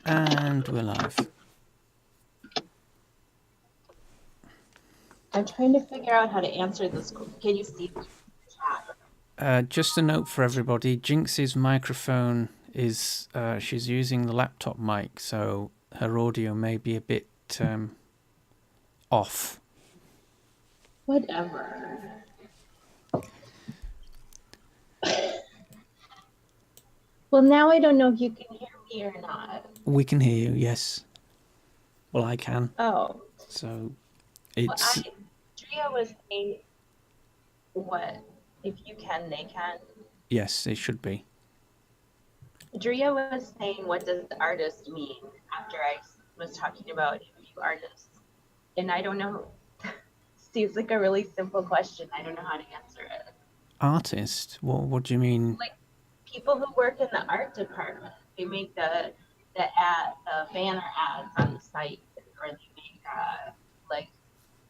And we're live. I'm trying to figure out how to answer this. Can you see the chat? Just a note for everybody, Jinxy's microphone is, she's using the laptop mic, so her audio may be a bit off. Whatever. Well, now I don't know if you can hear me or not. We can hear you, yes. Well, I can. Oh, So well, it's, Drea was saying what? If you can, they can. yes, it should be. Drea was saying, what does the artist mean after I was talking about imvu artists? And I don't know. Seems like a really simple question. I don't know how to answer it. Artist? What do you mean? Like people who work in the art department, they make the banner ads on the site, or they make like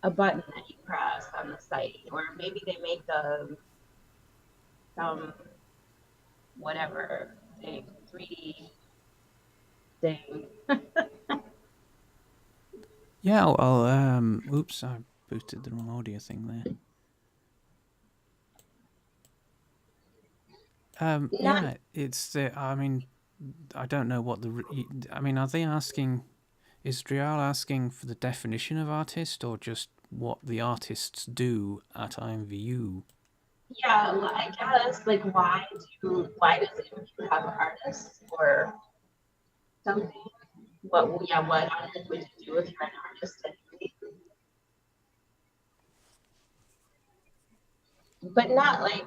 a button that you press on the site, or maybe they make some whatever thing, 3D thing. Yeah, well, oops, I boosted the wrong audio thing there. Not Yeah, it's, I mean, I don't know what I mean, are they asking, is Drial asking for the definition of artist or just what the artists do at imvu? yeah, well, I guess like why does it have artists or something? But yeah, what on earth would you do if you're an artist anyway? But not really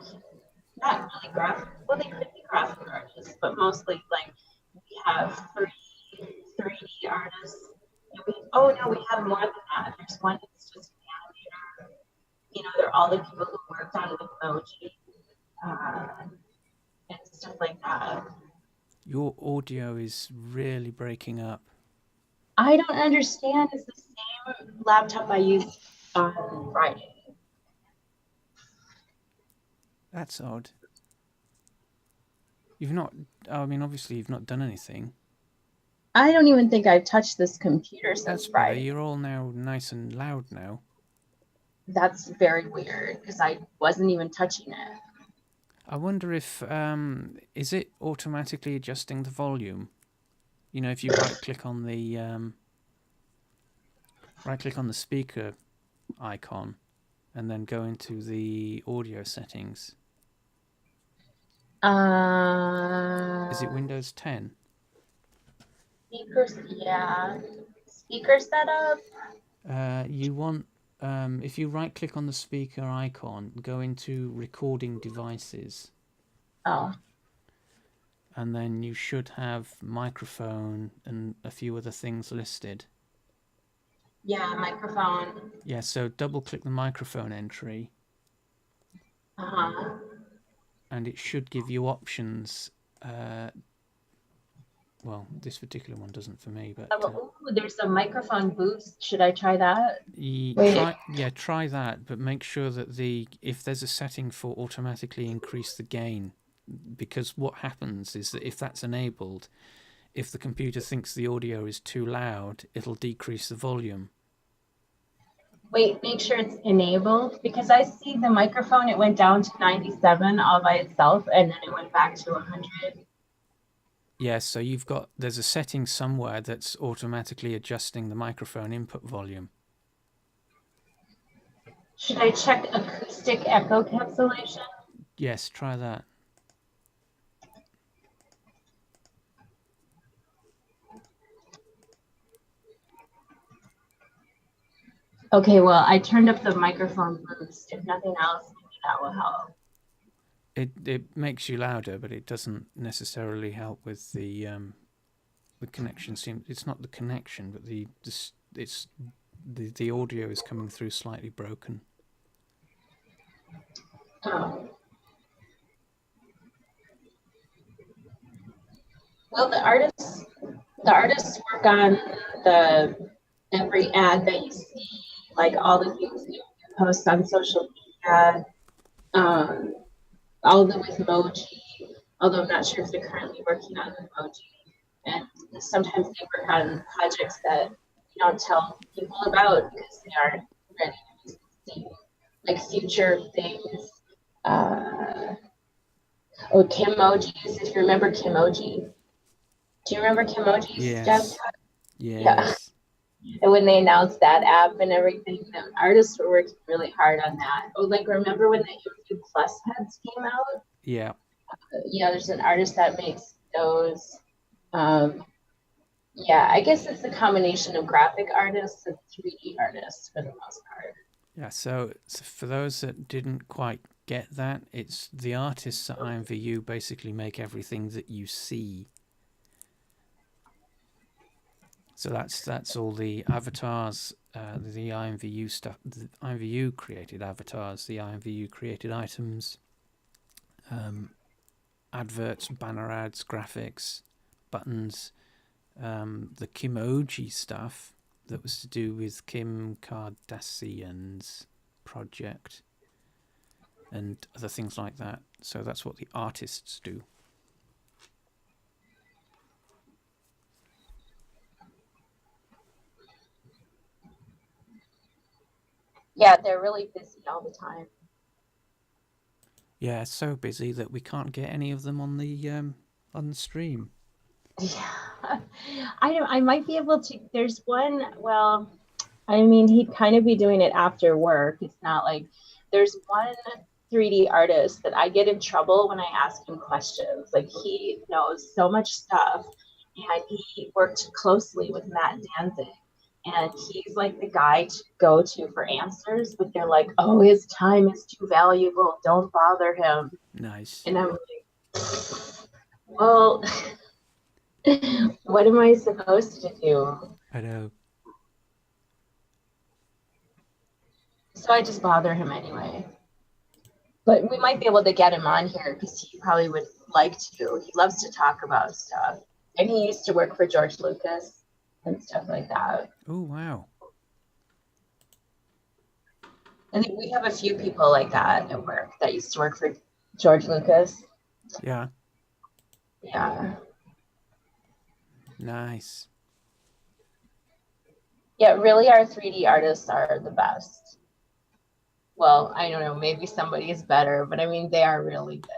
graphic. Well, they could be graphic artists, but mostly like we have three D artists. Oh no, we have more than that. There's one that's just an animator. You know, they're all the people who worked on Emoji and stuff like that. Your audio is really breaking up. I don't understand. It's the same laptop I used on Friday. That's odd. You've not, I mean, obviously you've not done anything. I don't even think I've touched this computer since That's better. Friday. You're all now nice and loud now. That's very weird because I wasn't even touching it. I wonder if, is it automatically adjusting the volume? You know, if you right click on the speaker icon and then go into the audio settings. Is it Windows 10? Speakers, yeah. Speaker setup. You want, if you right click on the speaker icon, go into recording devices. Oh. And then you should have microphone and a few other things listed. Yeah, microphone. Yeah, so double click the microphone entry. Uh-huh. And it should give you options. Well, this particular one doesn't for me, but Ooh, there's a microphone boost. Should I try that? try that, but make sure that if there's a setting for automatically increase the gain, because what happens is that if that's enabled, if the computer thinks the audio is too loud, it'll decrease the volume. Wait, make sure it's enabled because I see the microphone, it went down to 97 all by itself and then it went back to 100. Yes, so there's a setting somewhere that's automatically adjusting the microphone input volume. Should I check acoustic echo cancellation? Yes, try that. Okay, well, I turned up the microphone boost. If nothing else, maybe that will help. It makes you louder, but it doesn't necessarily help with the connection. It's not the connection, but the audio is coming through slightly broken. Oh. Well, the artists work on every ad that you see, like all the things that you post on social media, all the with emoji. Although I'm not sure if they're currently working on emoji. And sometimes they work on projects that you don't tell people about because they aren't ready to see, like future things. Uh, oh, Kimojis. If you remember Kimoji, do you remember Kimojis, Jeff? Yes. Yeah. Yes. And when they announced that app and everything, the artists were working really hard on that. Oh, like remember when the imvu Plus heads came out? Yeah. Yeah, there's an artist that makes those. Um, yeah, I guess it's a combination of graphic artists and 3D artists for the most part. Yeah. So for those that didn't quite get that, it's the artists at imvu basically make everything that you see. So that's all the avatars, the imvu stuff. The imvu created avatars, the imvu created items, um, adverts, banner ads, graphics, buttons, the Kimoji stuff that was to do with Kim Kardashian's project and other things like that. So that's what the artists do. Yeah, they're really busy all the time. Yeah, it's so busy that we can't get any of them on the stream. Yeah, I might be able to. There's one. Well, I mean, he'd kind of be doing it after work. It's not like there's one 3D artist that I get in trouble when I ask him questions. Like he knows so much stuff, and he worked closely with Matt Danzig. And he's like the guy to go to for answers, but they're like, oh, his time is too valuable. Don't bother him. Nice. And I'm like, well, what am I supposed to do? I know. So I just bother him anyway. But we might be able to get him on here because he probably would like to. He loves to talk about stuff. And he used to work for George Lucas and stuff like that. Oh, wow. I think we have a few people like that at work that used to work for George Lucas. Yeah. Yeah. Nice. Yeah, really, our 3D artists are the best. Well, I don't know, maybe somebody is better, but I mean, they are really good.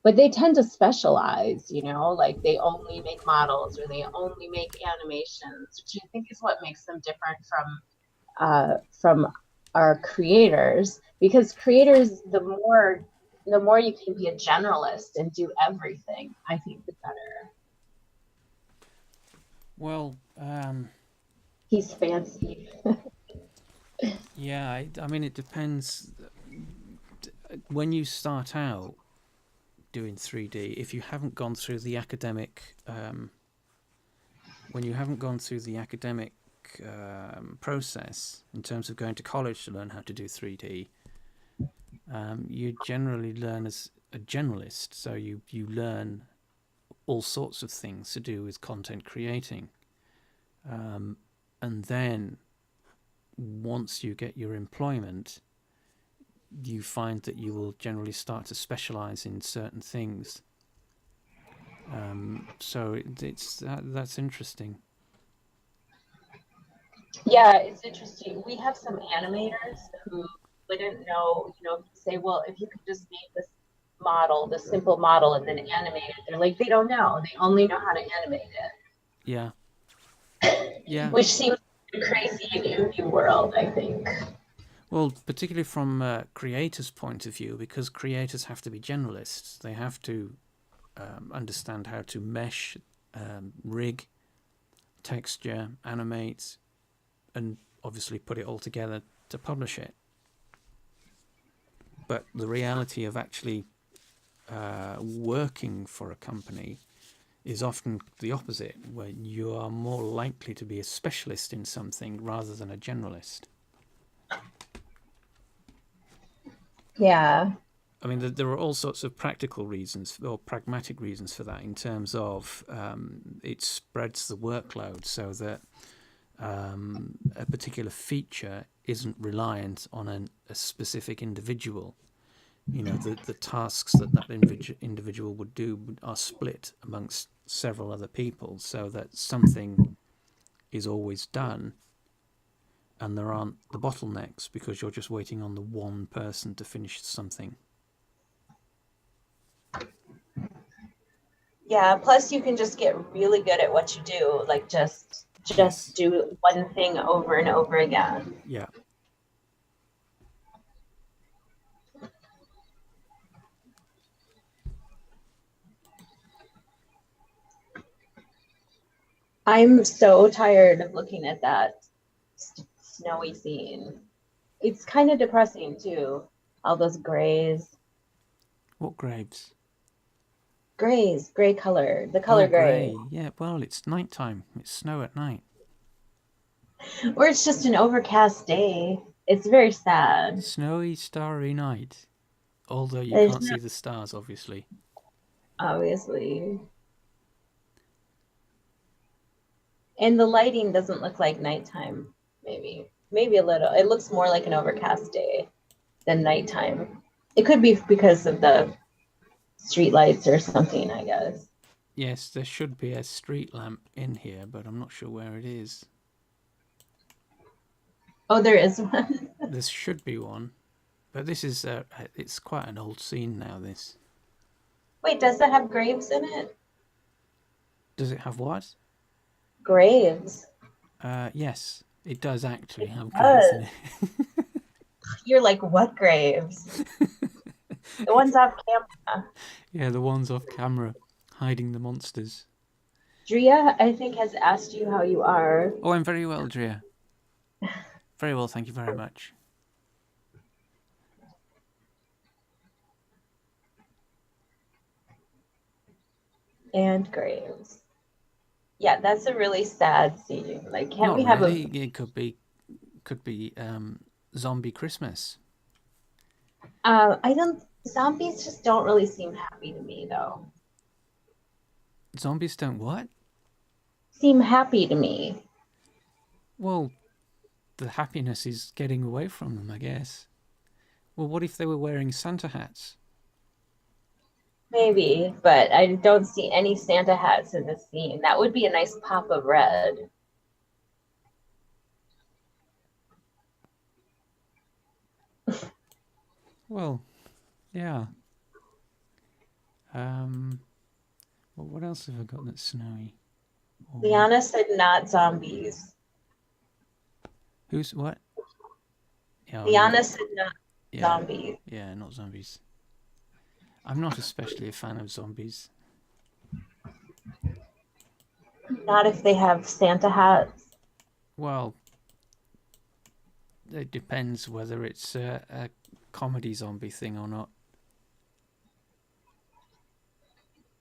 But they tend to specialize, you know, like they only make models or they only make animations, which I think is what makes them different from our creators. Because creators, the more you can be a generalist and do everything, I think the better. Well, He's fancy. yeah, I mean, it depends. When you start out doing 3D, if you haven't gone through the academic, when you haven't gone through the academic process in terms of going to college to learn how to do 3D, you generally learn as a generalist. So you learn all sorts of things to do with content creating. And then once you get your employment, you find that you will generally start to specialize in certain things. So that's interesting. Yeah, it's interesting. We have some animators who wouldn't know, you know, say, well, if you could just make this model, this simple model, and then animate it. They're like, they don't know. They only know how to animate it. Yeah. Yeah. Which seems crazy in indie world, I think. Well, particularly from a creator's point of view, because creators have to be generalists. They have to understand how to mesh, rig, texture, animate, and obviously put it all together to publish it. But the reality of actually working for a company is often the opposite, where you are more likely to be a specialist in something rather than a generalist. Yeah. I mean, there are all sorts of practical reasons or pragmatic reasons for that in terms of it spreads the workload so that a particular feature isn't reliant on a specific individual. You know, the tasks that individual would do are split amongst several other people so that something is always done and there aren't the bottlenecks because you're just waiting on the one person to finish something. Yeah, plus you can just get really good at what you do, like just Yes. do one thing over and over again. Yeah. I'm so tired of looking at that snowy scene. It's kind of depressing too. All those grays. What graves? Grays, gray color, the Oh, color gray. grey. Yeah, well, it's nighttime. It's snow at night. Or it's just an overcast day. It's very sad. Snowy, starry night. Although you There's can't not, see the stars, obviously. obviously. And the lighting doesn't look like nighttime, maybe. Maybe a little. It looks more like an overcast day than nighttime. It could be because of the street lights or something, I guess. Yes, there should be a street lamp in here, but I'm not sure where it is. Oh, there is one. There should be one. But this is, it's quite an old scene now, this. Wait, does that have graves in it? Does it have what? Graves. Yes, it does actually have graves in Does. it. You're like, what graves? The ones off camera. Yeah, the ones off camera, hiding the monsters. Drea, I think, has asked you how you are. Oh, I'm very well, Drea. Very well, thank you very much. And graves. Yeah, that's a really sad scene. Like, can't Not we have really. It could be zombie Christmas. I don't. Zombies just don't really seem happy to me, though. Zombies don't what? Seem happy to me. Well, the happiness is getting away from them, I guess. Well, what if they were wearing Santa hats? Maybe, but I don't see any Santa hats in this scene. That would be a nice pop of red. Well, yeah. Well, what else have I got that's snowy? Liana said not zombies. Who's what? Yeah, Liana said not yeah, zombies. yeah, not zombies. I'm not especially a fan of zombies. Not if they have Santa hats. Well, it depends whether it's a comedy zombie thing or not.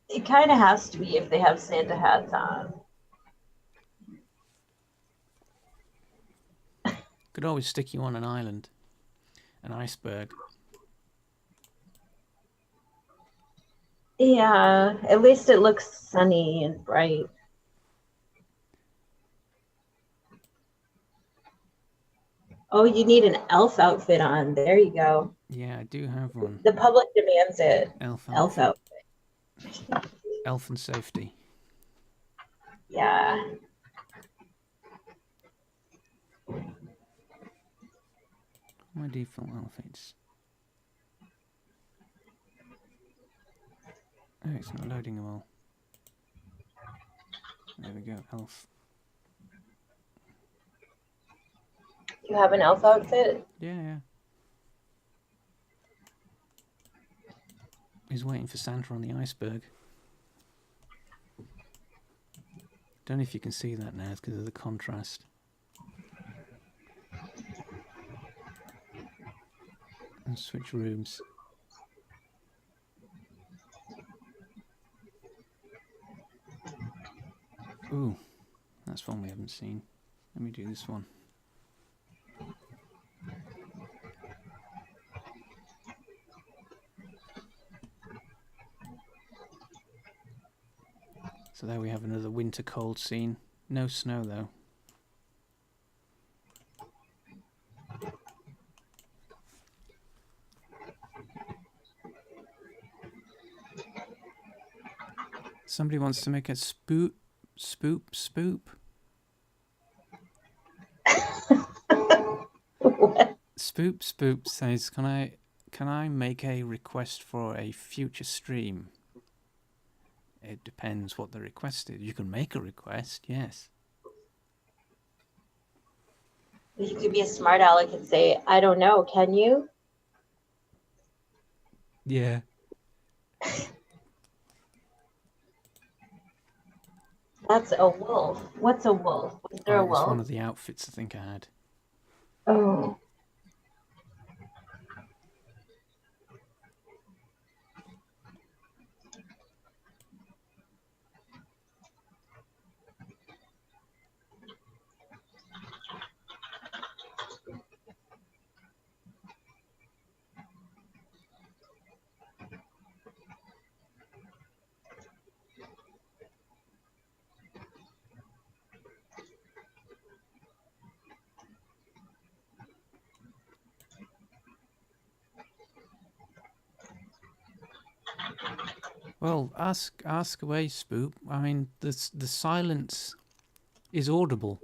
It kind of has to be if they have Santa hats on. Could always stick you on an island, an iceberg. Yeah, at least it looks sunny and bright. Oh, you need an elf outfit on. There you go. Yeah, I do have one. The public demands it. Elf Elf outfit. outfit. Elf and safety. Yeah. My default outfits. Oh, it's not loading them all. There we go, elf. You have an elf outfit? Yeah. He's waiting for Santa on the iceberg. Don't know if you can see that now, it's because of the contrast. And switch rooms. Ooh, that's one we haven't seen. Let me do this one. So there we have another winter cold scene. No snow though. Somebody wants to make a spoop. What? Spoop says, can I make a request for a future stream? It depends what the request is. You can make a request, yes. You could be a smart aleck and say, I don't know, can you? Yeah. That's a wolf. What's a wolf? Was there a It was wolf? one of the outfits I think I had. Oh. Well, ask away, Spoop. I mean, the silence is audible.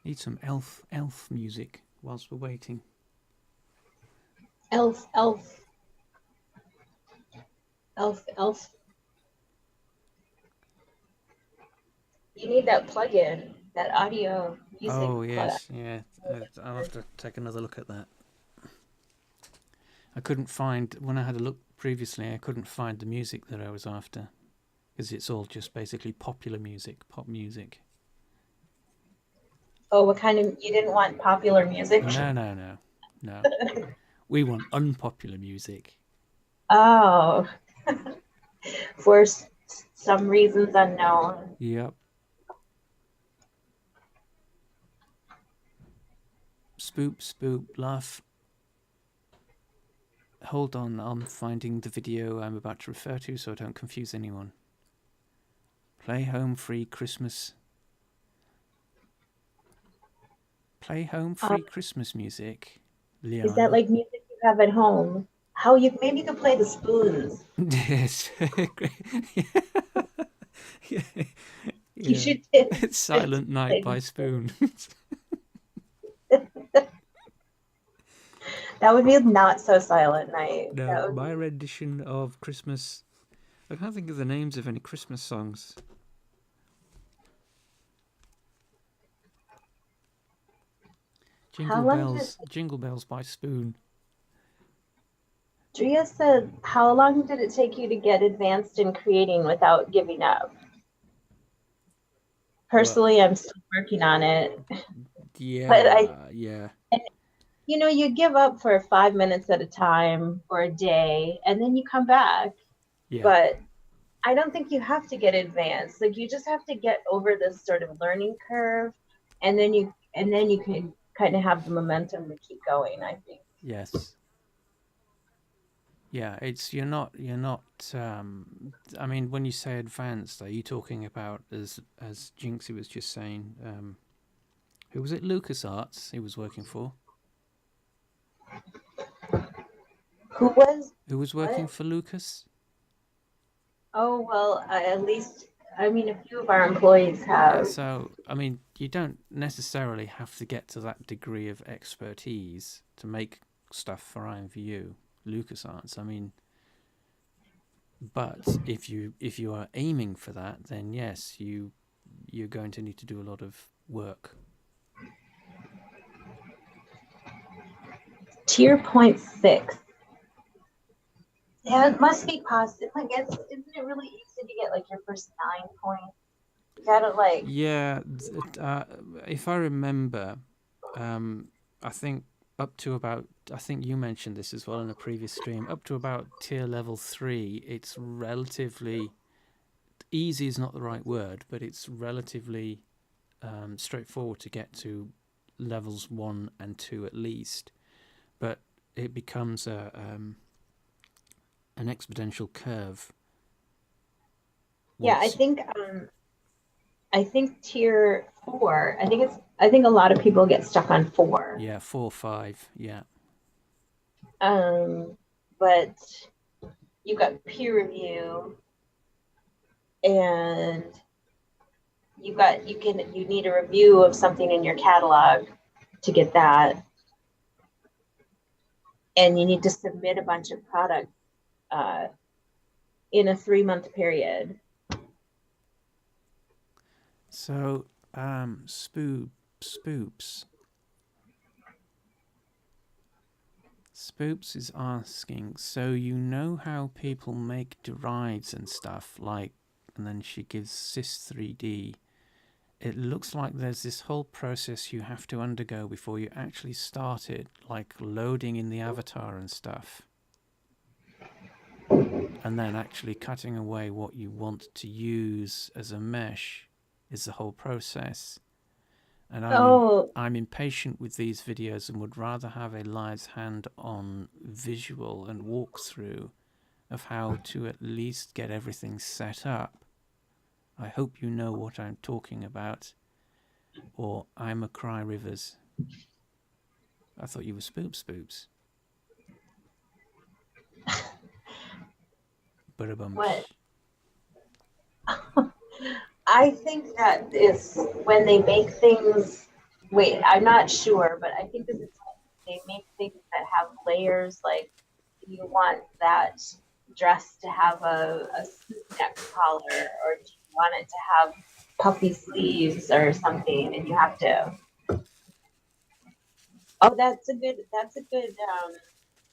Need some elf music whilst we're waiting. Elf. You need that plug-in, that audio music Oh, plug. yes, yeah. I'll have to take another look at that. I couldn't find, when I had a look previously, I couldn't find the music that I was after. Because it's all just basically popular music, pop music. Oh, what kind of, you didn't want popular music? No. We want unpopular music. Oh. For some reasons unknown. Yep. Spoop, laugh. Hold on, I'm finding the video I'm about to refer to so I don't confuse anyone. Play home free Christmas music. Liana. Is that like music you have at home? Maybe you could play the spoons. Yes. Yeah. You should. It's Silent Night by Spoon. That would be not so Silent Night. No, my rendition of Christmas. I can't think of the names of any Christmas songs. Jingle Bells by Spoon. Drea said, how long did it take you to get advanced in creating without giving up? Personally, I'm still working on it. Yeah, but yeah. You give up for 5 minutes at a time or a day, and then you come back. Yeah. But I don't think you have to get advanced. Like, you just have to get over this sort of learning curve, and then you can kind of have the momentum to keep going, I think. Yes. Yeah, you're not I mean, when you say advanced, are you talking about, as Jinxy was just saying, who was it, LucasArts he was working for? Who was working for Lucas? Oh, well, at least, I mean, a few of our employees have. Yeah, so, I mean, you don't necessarily have to get to that degree of expertise to make stuff for imvu, LucasArts. I mean, but if you are aiming for that, then yes, you're going to need to do a lot of work. Tier 0.6. Yeah, it must be possible. I guess, isn't it really easy to get like your first 9 points? You gotta like. Yeah, if I remember, I think up to about, I think you mentioned this as well in a previous stream, up to about tier level 3, it's relatively easy is not the right word, but it's relatively straightforward to get to levels 1 and 2 at least. But it becomes an exponential curve. Yeah, What's I think tier 4. I think a lot of people get stuck on 4. yeah, 4, 5, yeah. But you've got peer review, and you need a review of something in your catalog to get that, and you need to submit a bunch of products in a 3-month period. So, Spoops. Spoops is asking, so you know how people make derives and stuff, like, and then she gives sys3d. It looks like there's this whole process you have to undergo before you actually start it, like loading in the avatar and stuff. And then actually cutting away what you want to use as a mesh is the whole process. And I'm impatient with these videos and would rather have a live hand-on visual and walkthrough of how to at least get everything set up. I hope you know what I'm talking about. Or I'm a Cry Rivers. I thought you were Spoops. What? I think that is when they make things. Wait, I'm not sure, but I think this is when they make things that have layers. Like, you want that dress to have a neck collar, or do you want it to have puffy sleeves or something, and you have to. Oh, that's a good.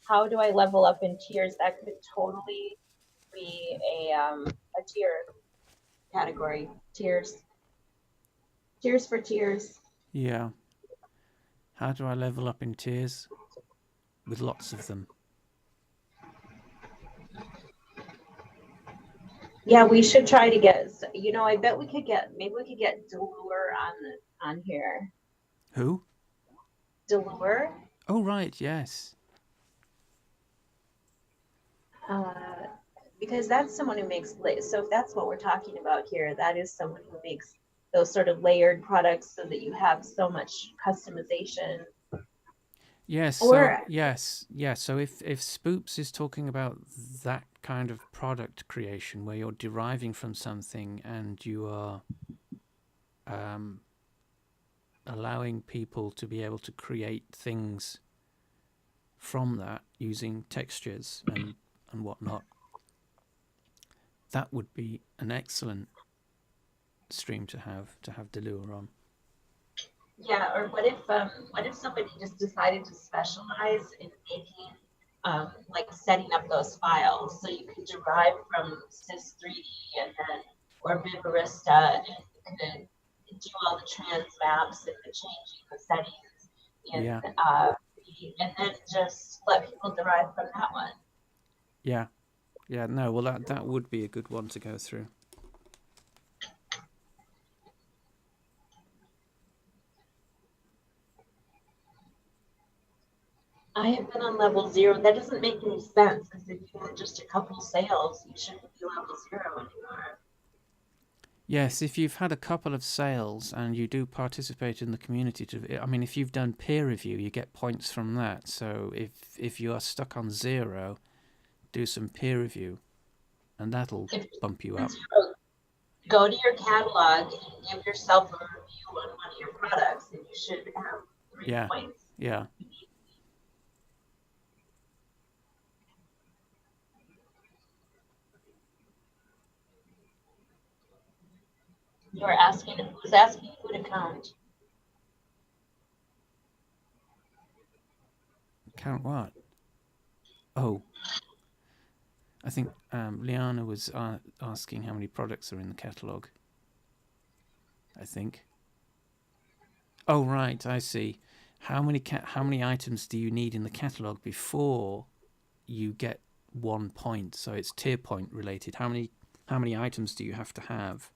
How do I level up in tiers? That could totally be a tier category. Tiers for tiers. Yeah. How do I level up in tiers? With lots of them. Yeah, we should try to get. I bet we could get. Maybe we could get Delure on here. Who? Delure. Oh right, yes. Because that's someone who makes. So if that's what we're talking about here, that is someone who makes those sort of layered products so that you have so much customization. Yes. So So if Spoops is talking about that kind of product creation where you're deriving from something and you are allowing people to be able to create things from that using textures and whatnot, that would be an excellent stream to have Delure on. Yeah, or what if somebody just decided to specialize in making like setting up those files, so you could derive from sys3d and then or Vivarista, and you could do all the trans maps and the changing the settings and then just let people derive from that one. Yeah. No, well that would be a good one to go through. I have been on level 0. That doesn't make any sense, because if you had just a couple sales, you shouldn't be level 0 anymore. Yes, if you've had a couple of sales and you do participate in the community, if you've done peer review, you get points from that. So if you are stuck on 0, do some peer review, and that'll bump you up. Go to your catalog and give yourself a review on one of your products, and you should have 3 points. Yeah. You were asking who's asking who to count. Count what? Oh, I think Liana was asking how many products are in the catalogue. I think. Oh right, I see. How many items do you need in the catalogue before you get 1 point? So it's tier point related. How many items do you have to have?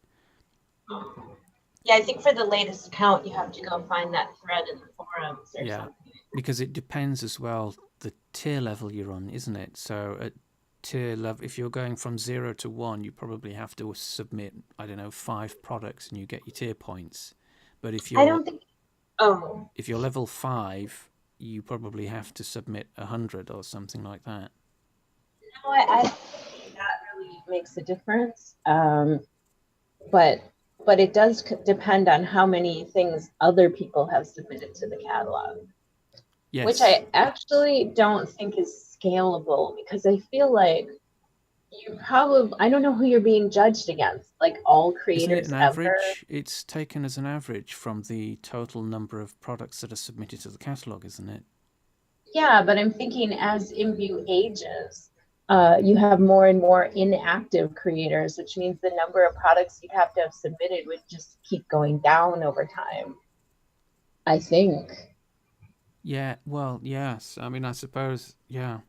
Yeah, I think for the latest count, you have to go find that thread in the forums or something. Because it depends as well the tier level you're on, isn't it? So tier level, if you're going from 0 to 1, you probably have to submit, I don't know, 5 products and you get your tier points. But if I you're don't think. Oh, if you're level 5, you probably have to submit 100 or something like that. no, I don't think that really makes a difference. But it does depend on how many things other people have submitted to the catalog, which Yes. I actually don't think is scalable, because I feel like I don't know who you're being judged against, like all Isn't it creators an ever. average? It's taken as an average from the total number of products that are submitted to the catalogue, isn't it? Yeah, but I'm thinking as imvu ages, you have more and more inactive creators, which means the number of products you'd have to have submitted would just keep going down over time, I think. Yeah, well, yes. I mean, I suppose, yeah.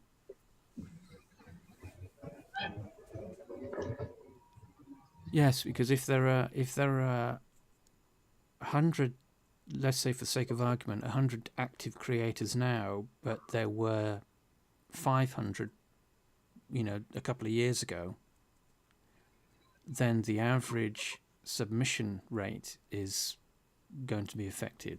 Yes, because if there are 100, let's say for the sake of argument, 100 active creators now, but there were 500, a couple of years ago, then the average submission rate is going to be affected.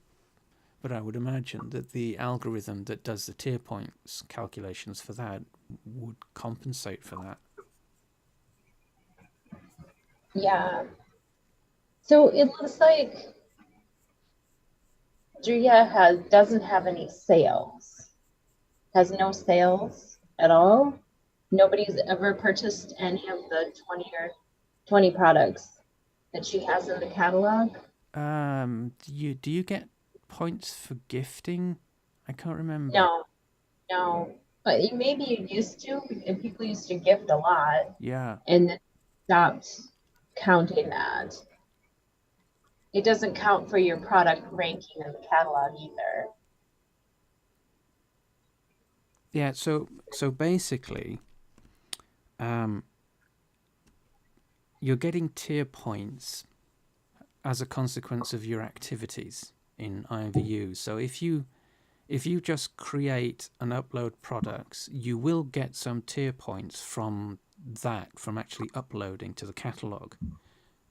But I would imagine that the algorithm that does the tier points calculations for that would compensate for that. Yeah. So it looks like Julia doesn't have any sales, has no sales at all. Nobody's ever purchased any of the 20 products that she has in the catalog. Do you get points for gifting? I can't remember. No, no. But maybe you used to, and people used to gift a lot Yeah. and then stopped counting that. It doesn't count for your product ranking in the catalog either. Yeah, so basically, um, you're getting tier points as a consequence of your activities in imvu. So if you just create and upload products, you will get some tier points from that, from actually uploading to the catalog.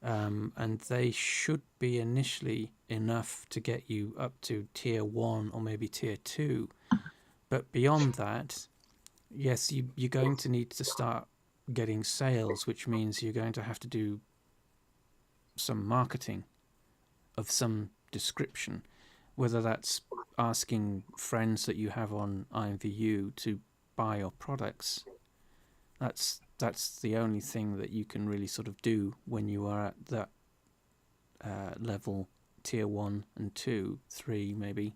And they should be initially enough to get you up to tier 1 or maybe tier 2. But beyond that, yes, you're going to need to start getting sales, which means you're going to have to do some marketing of some description, whether that's asking friends that you have on imvu to buy your products. That's the only thing that you can really sort of do when you are at that level, tier 1 and 2, 3 maybe.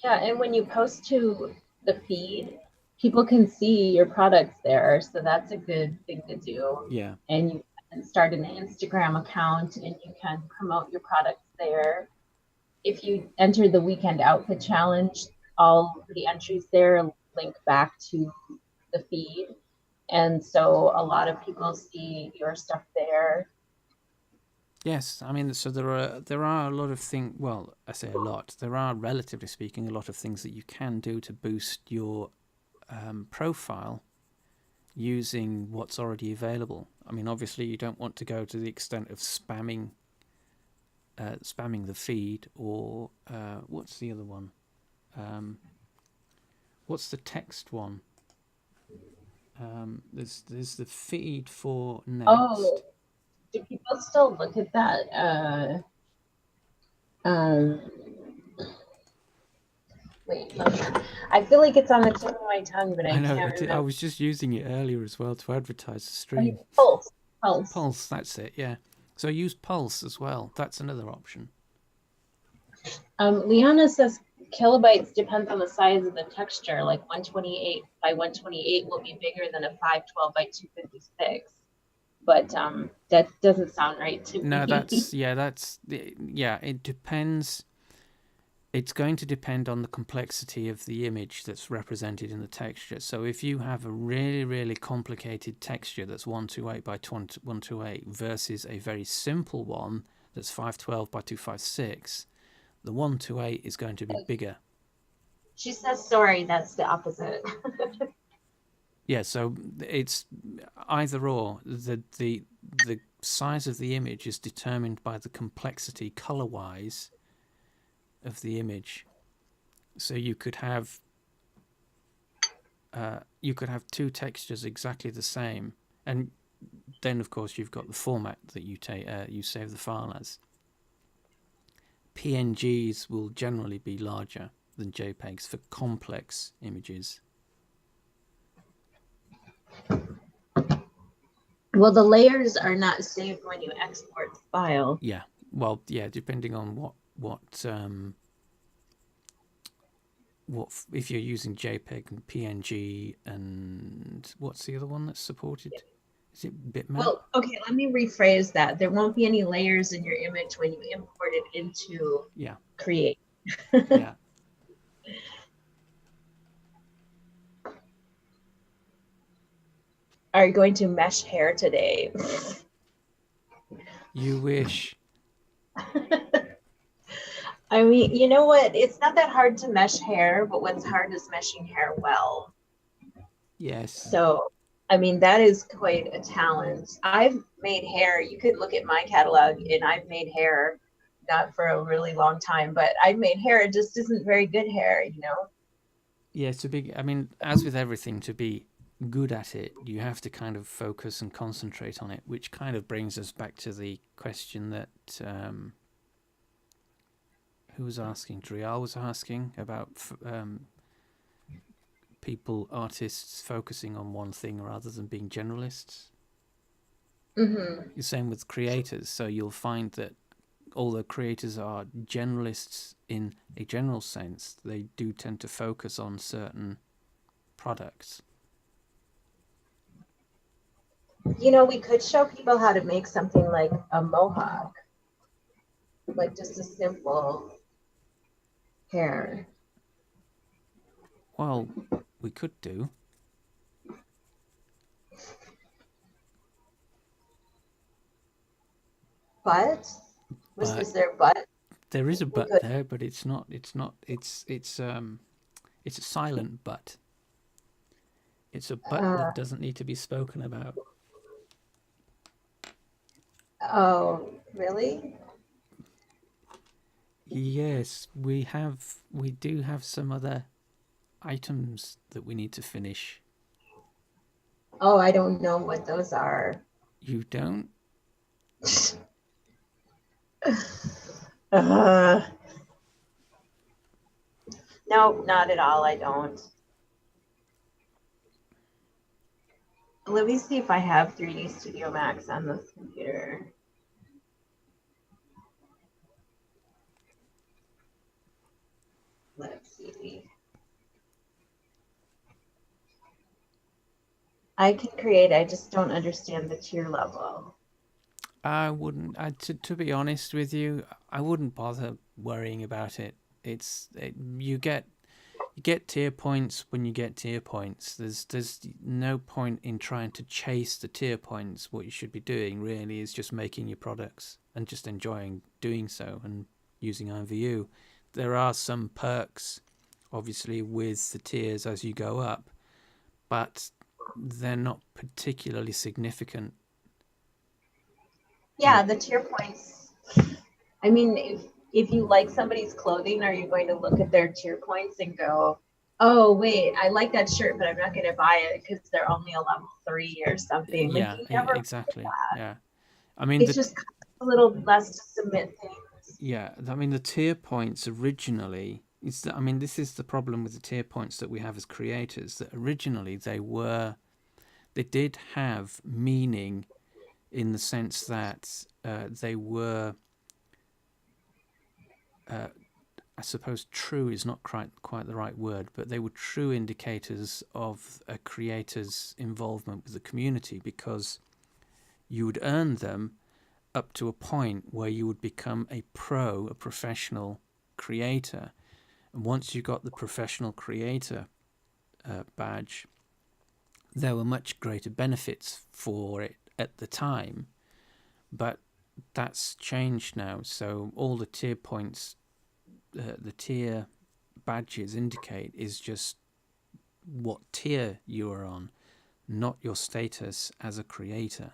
Yeah, and when you post to the feed, people can see your products there, so that's a good thing to do. Yeah. And you can start an Instagram account and you can promote your products there. If you enter the weekend outfit challenge, all the entries there link back to the feed. And so a lot of people see your stuff there. Yes, I mean, so there are a lot of things. Well, I say a lot. There are, relatively speaking, a lot of things that you can do to boost your profile using what's already available. I mean, obviously, you don't want to go to the extent of spamming the feed, or what's the other one? What's the text one? There's the feed for next. Oh, do people still look at that? Um, Wait, I feel like it's on the tip of my tongue, but I I know. can't I remember. was just using it earlier as well to advertise the stream. Pulse. Pulse. Pulse, that's it. Yeah. So use Pulse as well. That's another option. Liana says kilobytes depends on the size of the texture. Like 128 by 128 will be bigger than a 512 by 256. But that doesn't sound right to me. No, it depends. It's going to depend on the complexity of the image that's represented in the texture. So if you have a really, really complicated texture that's 128 by 128 versus a very simple one that's 512 by 256, the 128 is going to be bigger. She says, sorry, that's the opposite. Yeah, so it's either or. The size of the image is determined by the complexity color wise of the image. So you could have two textures exactly the same, and then of course you've got the format that you save the file as. PNGs will generally be larger than JPEGs for complex images. Well, the layers are not saved when you export the file. Yeah, well, yeah, depending on what if you're using JPEG and PNG, and what's the other one that's supported? Is it bitmap? Well, okay, let me rephrase that. There won't be any layers in your image when you import it into Create. Yeah. Are you going to mesh hair today? You wish. I mean, you know what? It's not that hard to mesh hair, but what's hard is meshing hair well. Yes. So, I mean, that is quite a challenge. I've made hair. You could look at my catalog, and I've made hair, not for a really long time, but I've made hair. It just isn't very good hair, you know? Yeah, I mean, as with everything, to be good at it, you have to kind of focus and concentrate on it, which kind of brings us back to the question that who was asking? Drial was asking about artists focusing on one thing rather than being generalists. Mm-hmm. The same with creators. So you'll find that although creators are generalists in a general sense, they do tend to focus on certain products. You know, we could show people how to make something like a mohawk, like just a simple hair. Well, we could do. But is there a but? There is a but there, but it's not. It's a silent but. It's a but that doesn't need to be spoken about. Oh, really? Yes, we do have some other items that we need to finish. Oh, I don't know what those are. You don't? No, not at all. I don't. Let me see if I have 3D Studio Max on this computer. Let's see. I can create, I just don't understand the tier level. I wouldn't. To be honest with you, I wouldn't bother worrying about it. You get tier points when you get tier points. There's no point in trying to chase the tier points. What you should be doing really is just making your products and just enjoying doing so and using imvu. There are some perks, obviously, with the tiers as you go up, but they're not particularly significant. Yeah, the tier points. I mean, if you like somebody's clothing, are you going to look at their tier points and go, oh, wait, I like that shirt, but I'm not going to buy it because they're only a level 3 or something. Yeah, like, exactly. Yeah. I mean, it's just a little less to submit things. Yeah, I mean, the tier points originally, this is the problem with the tier points that we have as creators, that originally they did have meaning in the sense that they were, I suppose true is not quite the right word, but they were true indicators of a creator's involvement with the community, because you would earn them up to a point where you would become a professional creator. And once you got the professional creator badge, there were much greater benefits for it at the time, but that's changed now. So all the tier points, the tier badges indicate is just what tier you are on. not your status as a creator.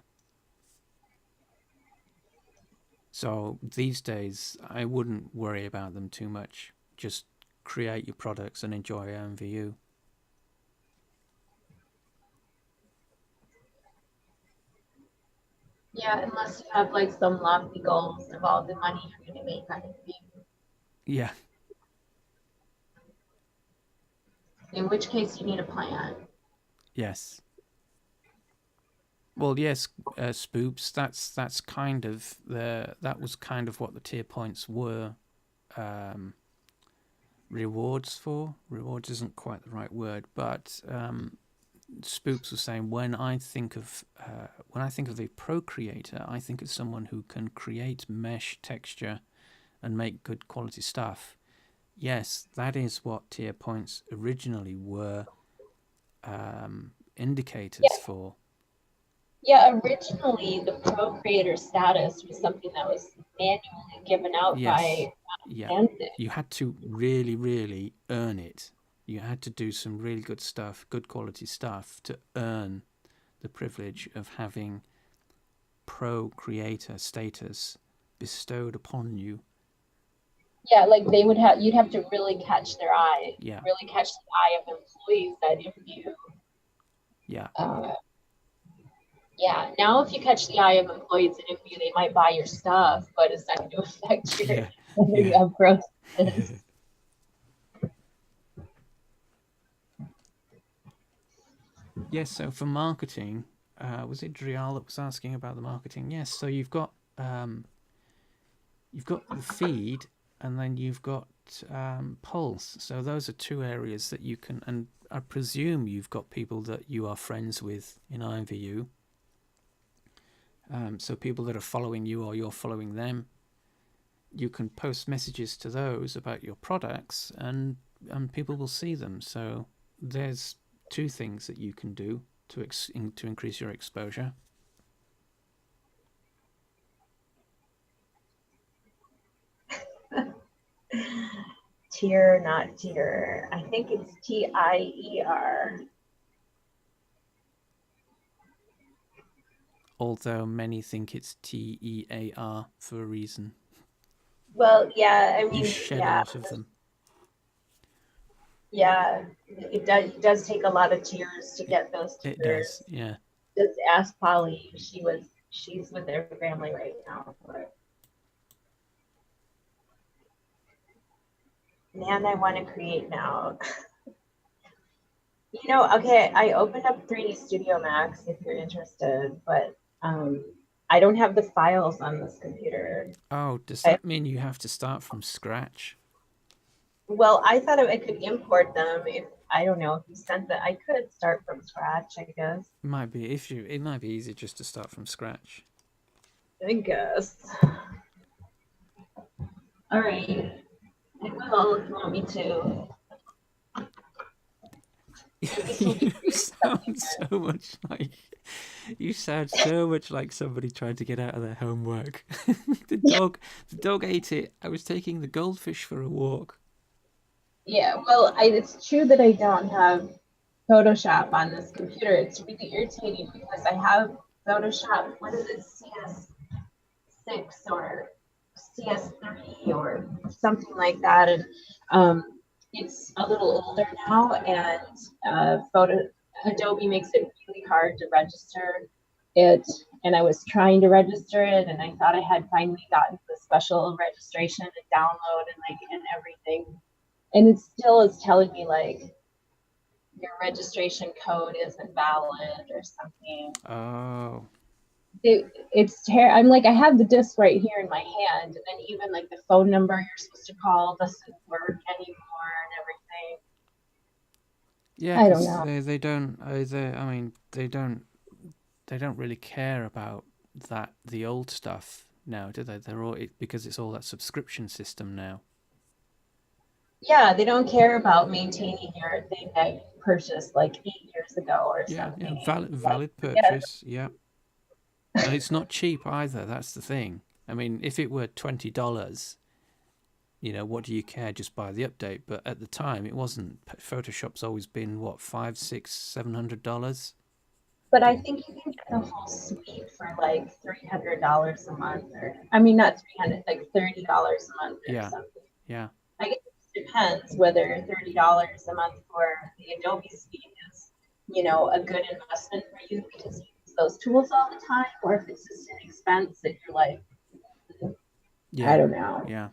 So these days, I wouldn't worry about them too much. Just create your products and enjoy imvu. Yeah, unless you have like some lofty goals of all the money you're going to make on it. Yeah. In which case, you need a plan. Yes. Well, yes, spoops. That's kind of that was kind of what the tier points were. Rewards for. Rewards isn't quite the right word, but Spoops was saying when I think of the pro creator, I think of someone who can create mesh texture and make good quality stuff. Yes, that is what tier points originally were indicators for. Yeah, originally the pro creator status was something that was manually given out Yes. by Yeah. Anthony. You had to really, really earn it. You had to do some really good stuff, good quality stuff, to earn the privilege of having pro creator status bestowed upon you. Yeah, like you'd have to really catch their eye. Yeah. Really catch the eye of employees that if you. Yeah. Yeah. Now, if you catch the eye of employees that if you, they might buy your stuff, but it's not going to affect your whether you have growth. Yes. So for marketing, was it Drial that was asking about the marketing? Yes. So you've got the feed, and then you've got Pulse. So those are two areas that you can, and I presume you've got people that you are friends with in imvu. So people that are following you or you're following them, you can post messages to those about your products, and people will see them. So there's two things that you can do to increase your exposure. Tier, not tier. I think it's TIER. Although many think it's TEAR for a reason. Well, yeah, I mean, You shed a lot of them. Yeah, it does take a lot of tears to get those tears. It does, yeah. Just ask Polly. She's with their family right now. But man, I want to create now. Okay, I opened up 3D Studio Max if you're interested, but I don't have the files on this computer. Oh, does that mean you have to start from scratch? Well, I thought I could import them if I don't know if you sent that. I could start from scratch, I guess. It might be it might be easy just to start from scratch. I guess. All right. I will if you want me to. You sound so much like somebody trying to get out of their homework. The dog ate it. I was taking the goldfish for a walk. Yeah, well, it's true that I don't have Photoshop on this computer. It's really irritating because I have Photoshop, what is it, CS6 or CS3 or something like that, and it's a little older now, and Adobe makes it really hard to register it, and I was trying to register it, and I thought I had finally gotten the special registration and download and everything. And it still is telling me like your registration code isn't valid or something. Oh. I'm like, I have the disc right here in my hand, and then even like the phone number you're supposed to call doesn't work anymore and everything. Yeah, I don't know. They don't. I mean, they don't really care about the old stuff now, do they? They're all because it's all that subscription system now. Yeah, they don't care about maintaining your thing that you purchased like 8 years ago or something. Yeah, valid purchase. Yeah. And it's not cheap either. That's the thing. I mean, if it were $20, what do you care? Just buy the update. But at the time, it wasn't. Photoshop's always been what, $500, $600, $700. But I think you can get the whole suite for like $300 a month, or I mean, not 300, like $30 a month or Yeah. something. Yeah. I guess it depends whether $30 a month for the Adobe suite is, a good investment for you because you use those tools all the time, or if it's just an expense that you're like, Yeah. I don't know. Yeah.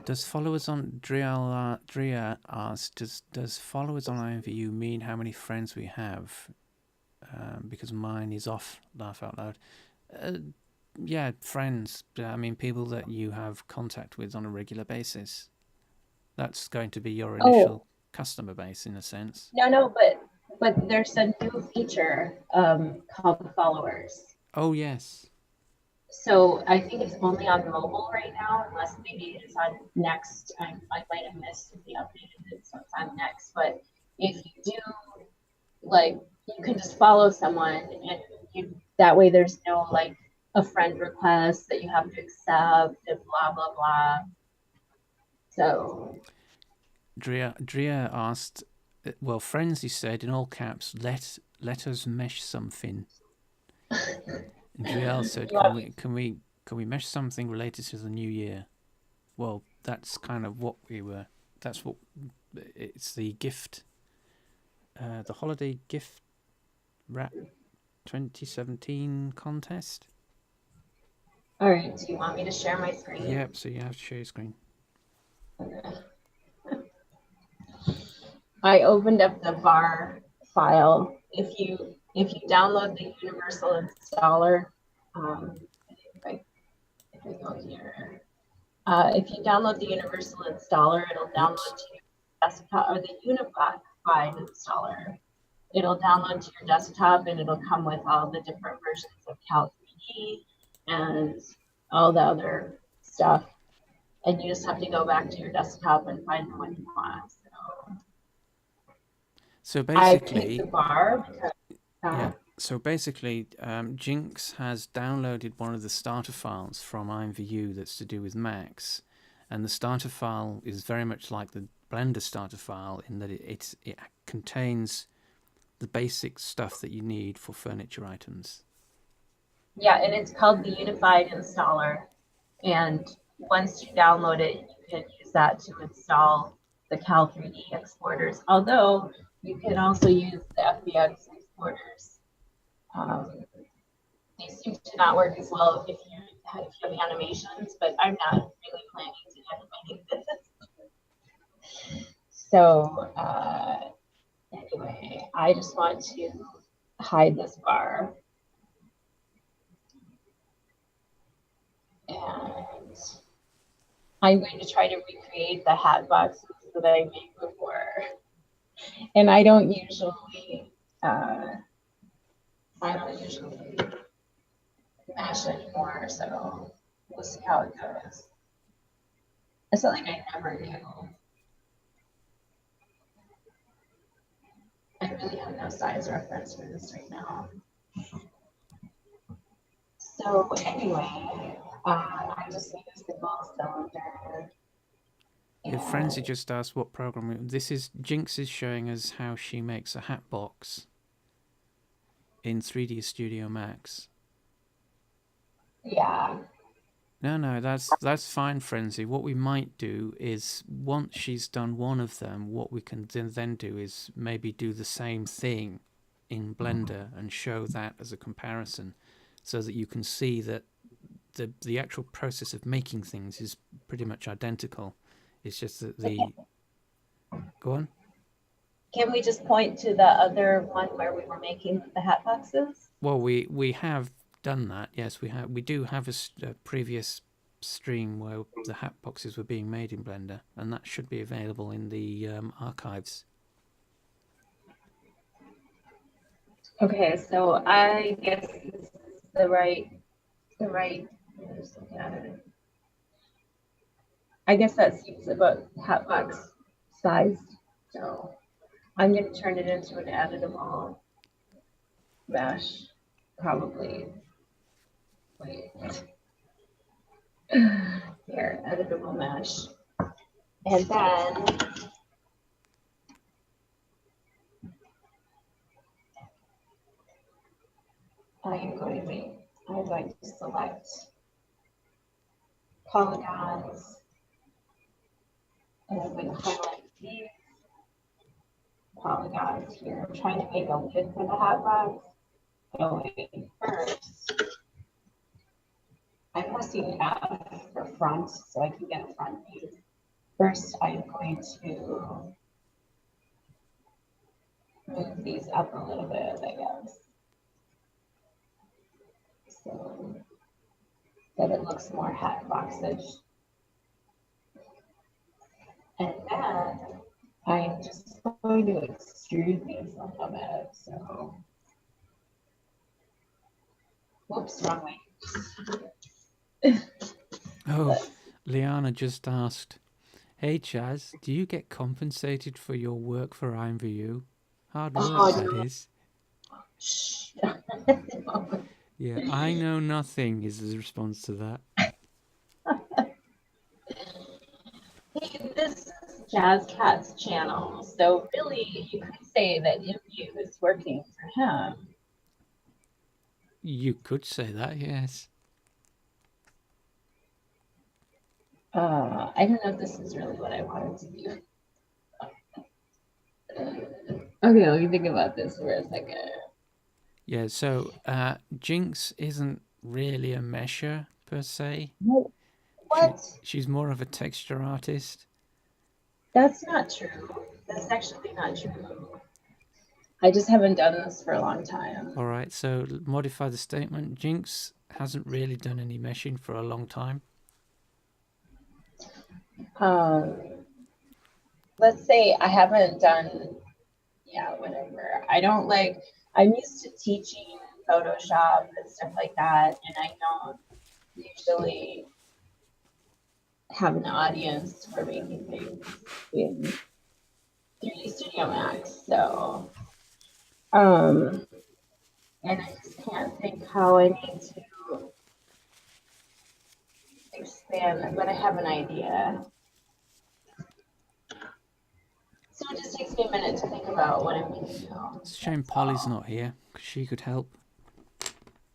Does followers on Dria asked, does followers on imvu mean how many friends we have? Because mine is off. Laugh out loud. Yeah, friends. I mean, people that you have contact with on a regular basis. That's going to be your initial customer base, in a sense. No, but there's a new feature called followers. Oh yes. So I think it's only on mobile right now, unless maybe it's on Next. I might have missed if they updated it, so it's on Next. But if you do, like, you can just follow someone, and that way there's no like a friend request that you have to accept and blah blah blah. So Drea asked, well, friends, he said in all caps, let us mesh something. And Driel said, can we mesh something related to the new year? Well, that's kind of what we were. That's what it's the gift, the holiday gift wrap 2017 contest. All right. Do you want me to share my screen? Yep. So you have to share your screen. I opened up the var file. If you download the universal installer, if I go here, if you download the universal installer, it'll download to your desktop, or the unified installer. It'll download to your desktop, and it'll come with all the different versions of Cal 3D and all the other stuff. And you just have to go back to your desktop and find the one you want. So basically, I picked the bar because, yeah. So basically, Jinx has downloaded one of the starter files from imvu that's to do with Macs, and the starter file is very much like the Blender starter file in that it contains the basic stuff that you need for furniture items. Yeah, and it's called the Unified Installer. And once you download it, you can use that to install the Cal 3D exporters. Although you can also use the FBX exporters. They seem to not work as well if you have animations, but I'm not really planning to have any of this. So anyway, I just want to hide this bar. And I'm going to try to recreate the hat boxes that I made before. And I don't usually mash anymore, so we'll see how it goes. It's not like I never do. I really have no size reference for this right now. So anyway, I just made a single cylinder. Your Frenzy just asked what program. This is Jinx is showing us how she makes a hat box in 3D Studio Max. Yeah. No, that's fine, Frenzy. What we might do is, once she's done one of them, what we can then do is maybe do the same thing in Blender and show that as a comparison, so that you can see that the actual process of making things is pretty much identical. It's just that the... Go on. Can we just point to the other one where we were making the hat boxes? Well, we have done that. Yes, we do have a previous stream where the hat boxes were being made in Blender, and that should be available in the archives. Okay, so I guess this is the right. I guess that seems about hat box size. So I'm going to turn it into an editable mesh, probably. Wait. Here, editable mesh. And then I'm going to select polygons, and I'm going to highlight these polygons here. I'm trying to make a lid for the hat box. Oh, wait, first, I'm pressing F for front so I can get a front view. First, I'm going to move these up a little bit, I guess, so that it looks more hat boxish. And then I'm just going to extrude these a little bit. So, whoops, wrong way. Oh, Liana just asked, "Hey Chaz, do you get compensated for your work for imvu? Hard work, that is." Yeah, I know nothing is the response to that. Hey, this is Jazz Cat's channel, so really you could say that imvu is working for him. You could say that, yes. I don't know if this is really what I wanted to do. Okay, let me think about this for a second. Yeah, so Jinx isn't really a mesher per se. What? She's more of a texture artist. That's not true. That's actually not true. I just haven't done this for a long time. All right, so modify the statement. Jinx hasn't really done any meshing for a long time. Let's say I haven't done, yeah, whatever. I don't like, I'm used to teaching Photoshop and stuff like that, and I don't usually have an audience for making things in 3D Studio Max. So, and I just can't think how I need to expand, but I have an idea. So it just takes me a minute to think about what I'm going to do. It's a shame Polly's not here, because she could help.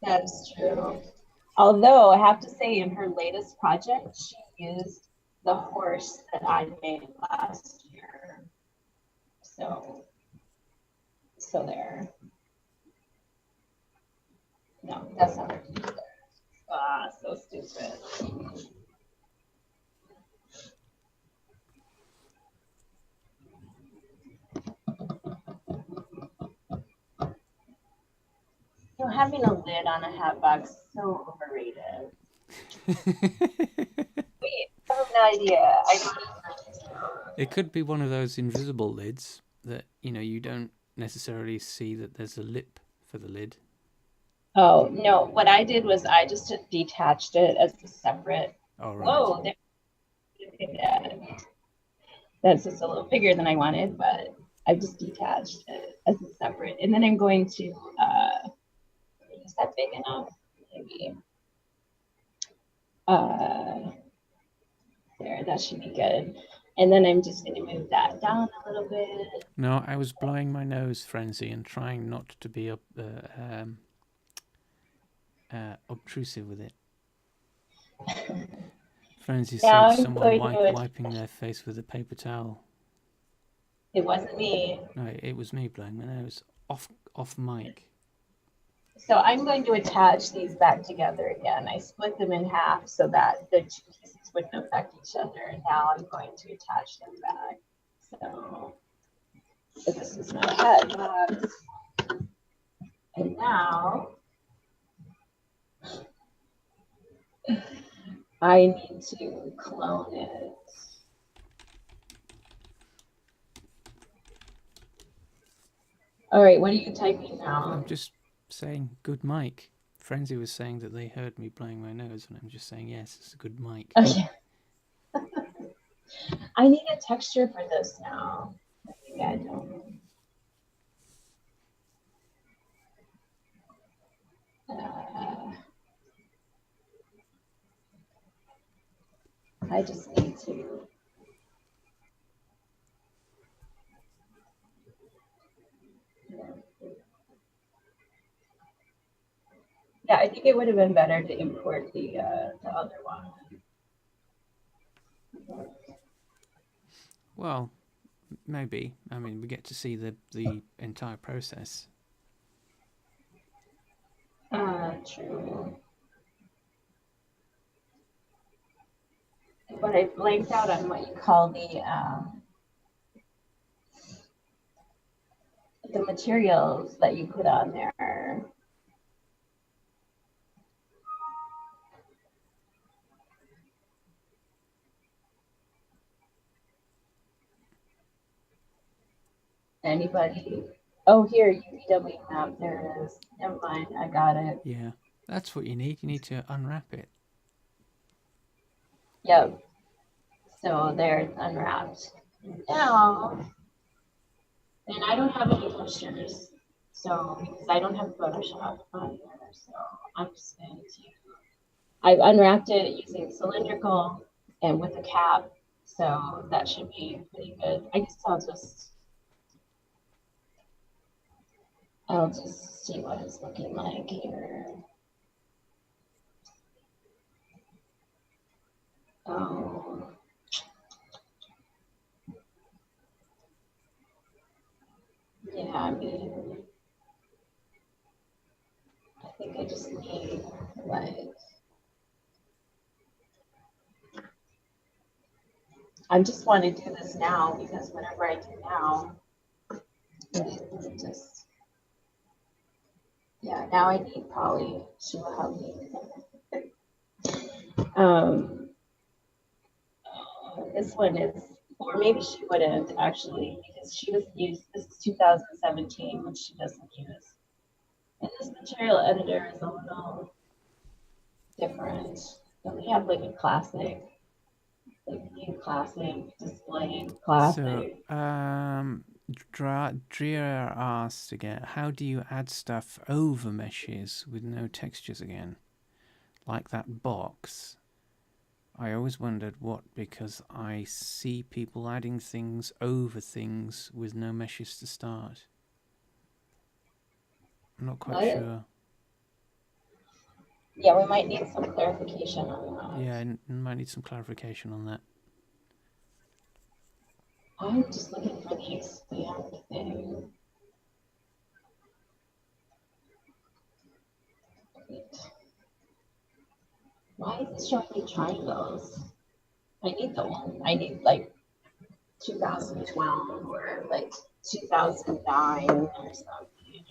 That is true. Although I have to say, in her latest project, she used the horse that I made last year. So there. No, that's not what you said. Ah, so stupid. You know, having a lid on a hat box is so overrated. Wait, I have an idea. It could be one of those invisible lids that, you don't necessarily see that there's a lip for the lid. Oh, no. What I did was I just detached it as a separate. All right. Whoa, that's just a little bigger than I wanted, but I just detached it as a separate. And then I'm going to, is that big enough? Maybe. There, that should be good. And then I'm just going to move that down a little bit. No, I was blowing my nose, Frenzy, and trying not to be obtrusive with it. Frenzy said someone wiping their face with a paper towel. It wasn't me. No, it was me blowing my nose. Off mic. So I'm going to attach these back together again. I split them in half so that the two pieces wouldn't affect each other. And now I'm going to attach them back. So this is my head box. And now I need to clone it. All right, what are you typing now? I'm just saying good mic. Frenzy was saying that they heard me blowing my nose, and I'm just saying, yes, it's a good mic. Okay. I need a texture for this now. Yeah, I don't. I just need to. Yeah, I think it would have been better to import the other one. Well, maybe. I mean, we get to see the entire process. True. But I blanked out on what you call the materials that you put on there. Anybody? Oh, here, UVW map. There it is. Never mind. I got it. Yeah, that's what you need. You need to unwrap it. Yep. So there it's unwrapped. Now, and I don't have any pictures. So, because I don't have Photoshop on here. So, I'm just going to. I've unwrapped it using cylindrical and with a cap. So, that should be pretty good. I guess I'll just see what it's looking like here. Oh. Yeah, I mean, I think I just need, like, I just want to do this now because whenever I do now, it just, yeah, now I need probably Sheila help me. This one is, or maybe she wouldn't actually, because she was used, this is 2017, which she doesn't use. And this material editor is a little different. And we have like a classic, like new classic, display classic. So, Drea asked again, how do you add stuff over meshes with no textures again? Like that box. I always wondered what, because I see people adding things over things with no meshes to start. I'm not quite sure. Yeah, we might need some clarification on that. Yeah, I might need some clarification on that. I'm just looking for the expand thing. Why is it showing me triangles? I need the one. I need like 2012 or like 2009 or something.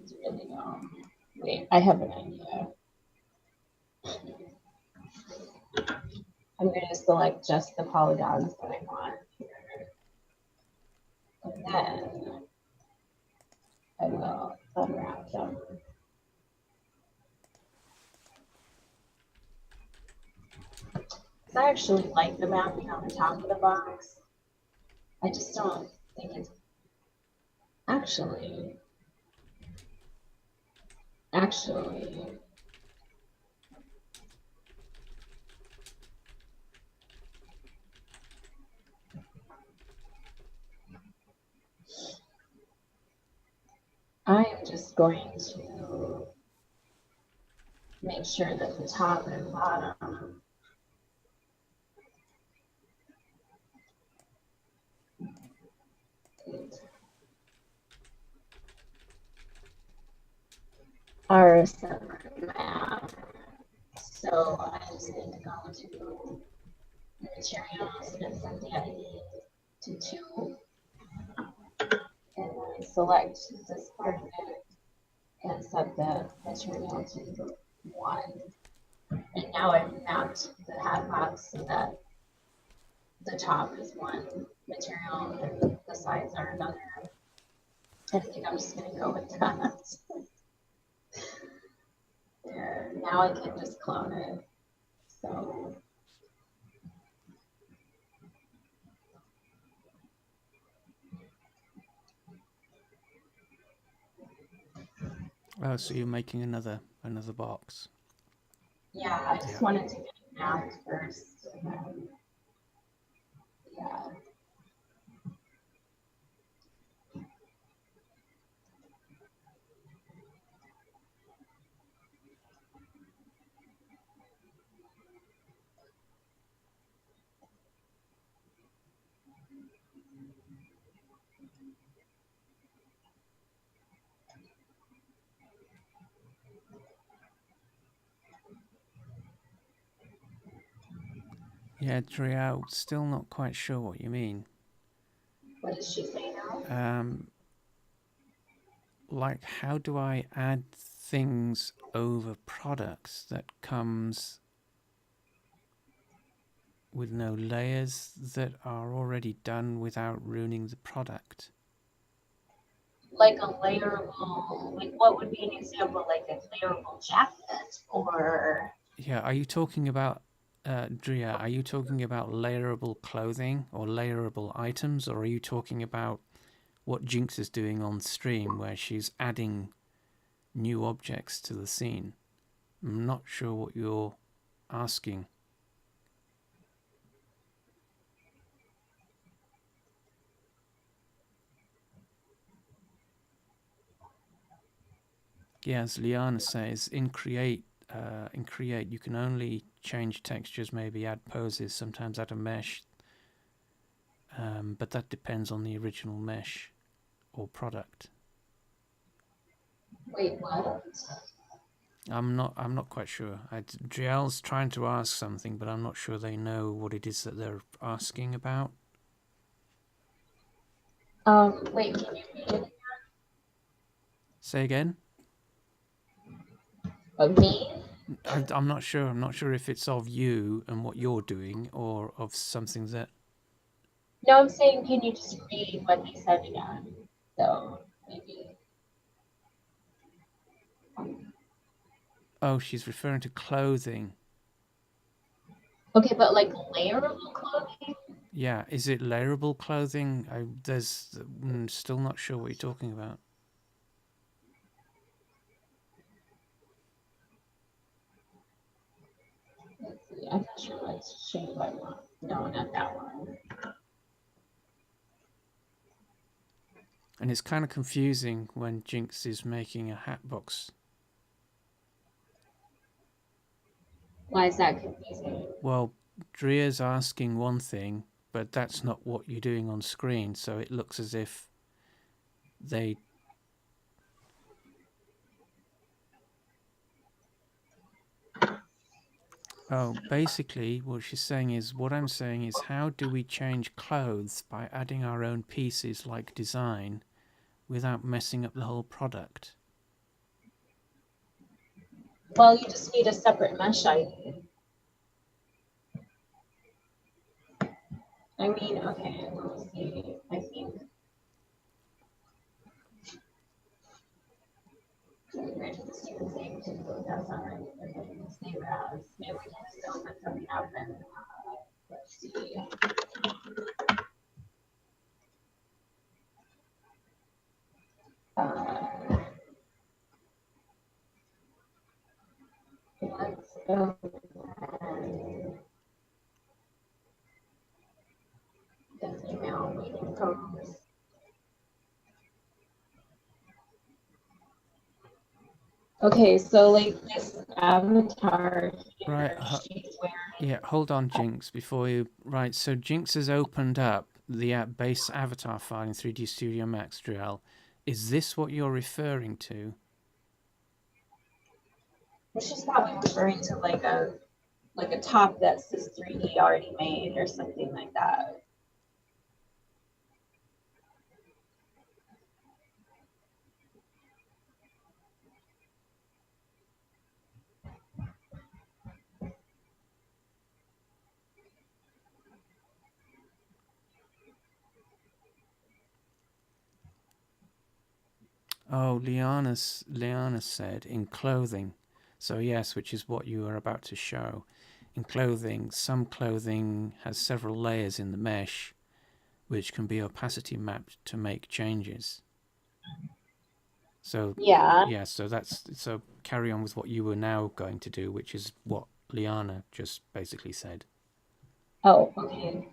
It's really dumb. Wait, I have an idea. I'm going to select just the polygons that I want here. And then I will unwrap them. I actually like the mapping on the top of the box. I just don't think it's actually. I am just going to make sure that the top and bottom are a separate map. So I just need to go to materials and set the ID to 2. And then select this part of it and set the material to 1. And now I've mapped the hat box so that the top is one material and the sides are another. I think I'm just going to go with that. There. Now I can just clone it. So. Oh, so you're making another box. Yeah, I just wanted to get it mapped first. Yeah. Yeah, Driel, still not quite sure what you mean. What does she say now? Like, how do I add things over products that comes with no layers that are already done without ruining the product? Like a layerable, like what would be an example, like a layerable jacket or? Yeah, are you talking about, Dria, are you talking about layerable clothing or layerable items, or are you talking about what Jinx is doing on stream where she's adding new objects to the scene? I'm not sure what you're asking. Yeah, as Liana says, in create you can only change textures, maybe add poses, sometimes add a mesh, but that depends on the original mesh or product. Wait, what? I'm not quite sure. Driel's trying to ask something, but I'm not sure they know what it is that they're asking about. Wait, can you read it? Say again? Of me? I'm not sure. I'm not sure if it's of you and what you're doing or of something that... No, I'm saying, can you just read what he said again? So maybe. Oh, she's referring to clothing. Okay, but like layerable clothing? Yeah, is it layerable clothing? Still not sure what you're talking about. Let's see, I'm not sure what shape I want. No, not that one. And it's kind of confusing when Jinx is making a hat box. Why is that confusing? Well, Dria's asking one thing, but that's not what you're doing on screen, so it looks as if they... Oh, basically what she's saying is, what I'm saying is, how do we change clothes by adding our own pieces like design without messing up the whole product? Well, you just need a separate mesh ID. I mean, okay, let's see. I think. Maybe just that's not right. Okay, save as. Maybe we can just open something up and let's see. Let's go. That's email meeting codes. Okay, so like this avatar here, Right. she's wearing. Yeah, hold on, Jinx, before you... Right, so Jinx has opened up the base avatar file in 3D Studio Max, Driel. Is this what you're referring to? She's probably referring to like a top that says 3D already made or something like that. Oh, Liana said in clothing. So yes, which is what you are about to show. In clothing, some clothing has several layers in the mesh, which can be opacity mapped to make changes. So Yeah. so carry on with what you were now going to do, which is what Liana just basically said. Oh, okay.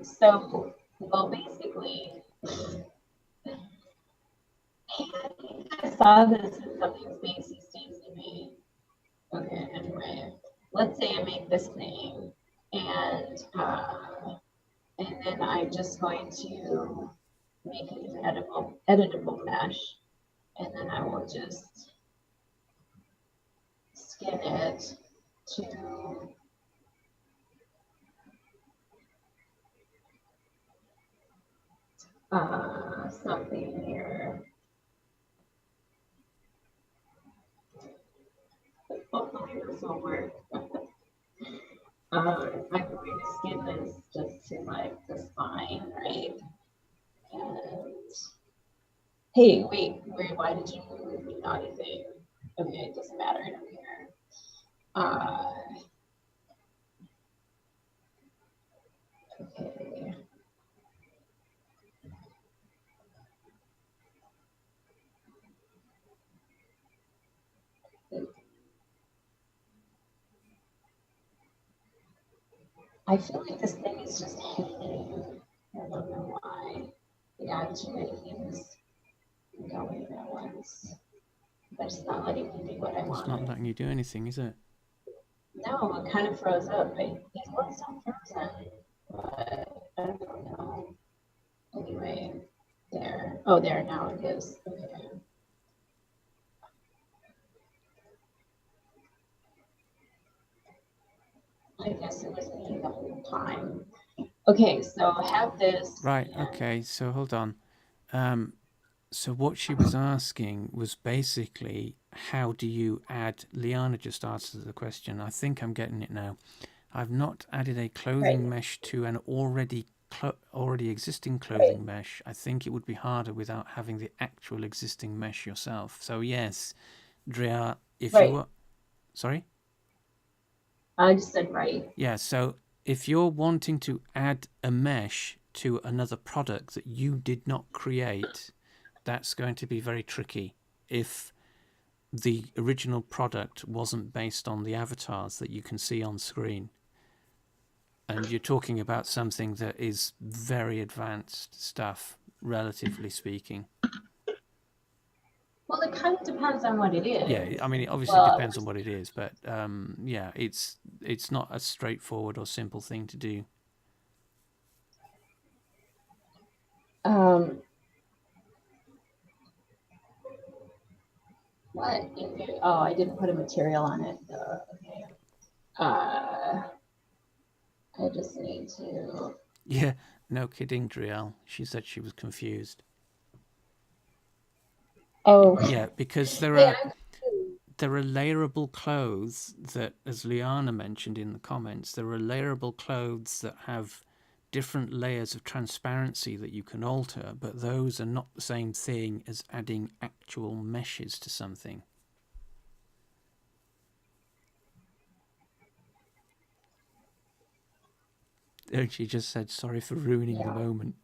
So, well, basically, I saw this in something Stacy made. Okay, anyway, let's say I make this thing, and And then I'm just going to make it an editable mesh. And then I will just skin it to something here. Hopefully this will work. I'm going to skin this just to like the spine, right? And hey, wait, why did you move me? Not a thing. Okay, it doesn't matter. I don't care. Okay. I feel like this thing is just hanging. I don't know why. Yeah, I have too many things going at once. But it's not letting me do what I want. It's not letting you do anything, is it? No, it kind of froze up. It was so frozen. But I don't know. Anyway, there. Oh, there, now it is. Okay. I guess it was me the whole time. Okay, so I have this. Right, okay, so hold on. So what she was asking was basically, how do you add... Liana just answered the question. I think I'm getting it now. I've not added a clothing mesh to an already existing clothing mesh. I think it would be harder without having the actual existing mesh yourself. So yes, Drea, if you were... Sorry? I just said right. Yeah, so if you're wanting to add a mesh to another product that you did not create, that's going to be very tricky if the original product wasn't based on the avatars that you can see on screen. And you're talking about something that is very advanced stuff, relatively speaking. Well, it kind of depends on what it is. Yeah, I mean, it obviously depends on what it is, but yeah, it's not a straightforward or simple thing to do. What? Oh, I didn't put a material on it. Okay. I just need to... Yeah, no kidding, Driel. She said she was confused. Oh. Yeah, because there are layerable clothes that, as Liana mentioned in the comments, there are layerable clothes that have different layers of transparency that you can alter, but those are not the same thing as adding actual meshes to something. And she just said, sorry for ruining the moment.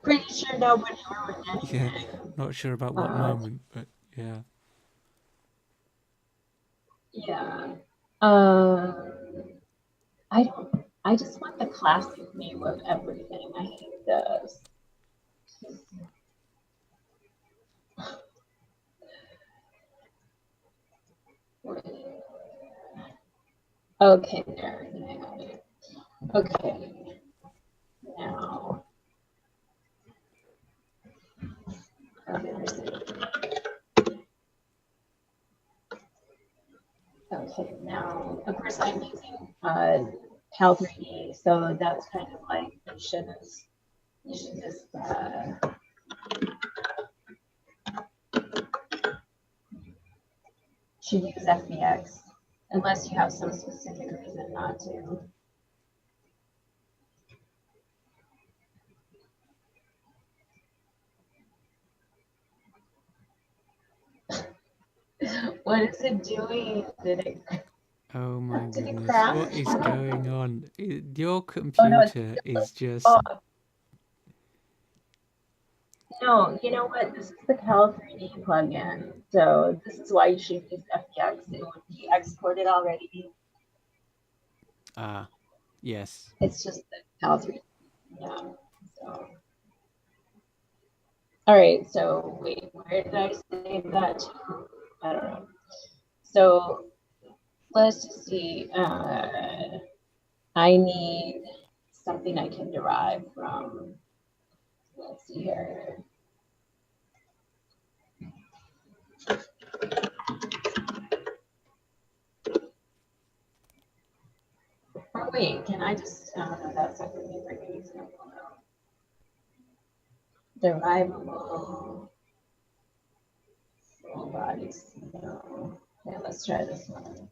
Pretty sure nobody ruined anything. Yeah, not sure about what moment, but yeah. Yeah. I just want the classic view of everything. I hate this. Okay, there. Okay. Now. Okay, now, of course, I'm using Cal 3D, so that's kind of like, you should just should use FBX, unless you have some specific reason not to. What is it doing? Oh my goodness, what is going on? Your computer is just... No, you know what? This is the Cal 3D plugin. So this is why you should use FBX. It would be exported already. Yes. It's just the Cal 3D. Yeah. So. All right. So wait, where did I save that to? I don't know. So let's just see. I need something I can derive from. Let's see here. Or wait, can I just, no, that's not going to be a very good example. Derivable full bodies. No. Okay, let's try this one.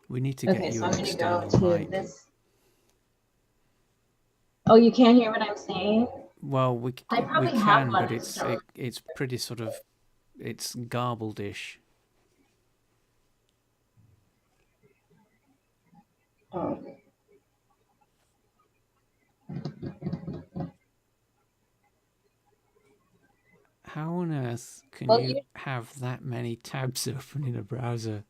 We need to get Okay, you so an I'm going to go external to mic. this. Oh, you can't hear what I'm saying? Well, I we probably have can, one but installed. it's pretty sort of, it's garbled-ish. Oh. How on earth can Well, you have that many tabs open in a browser?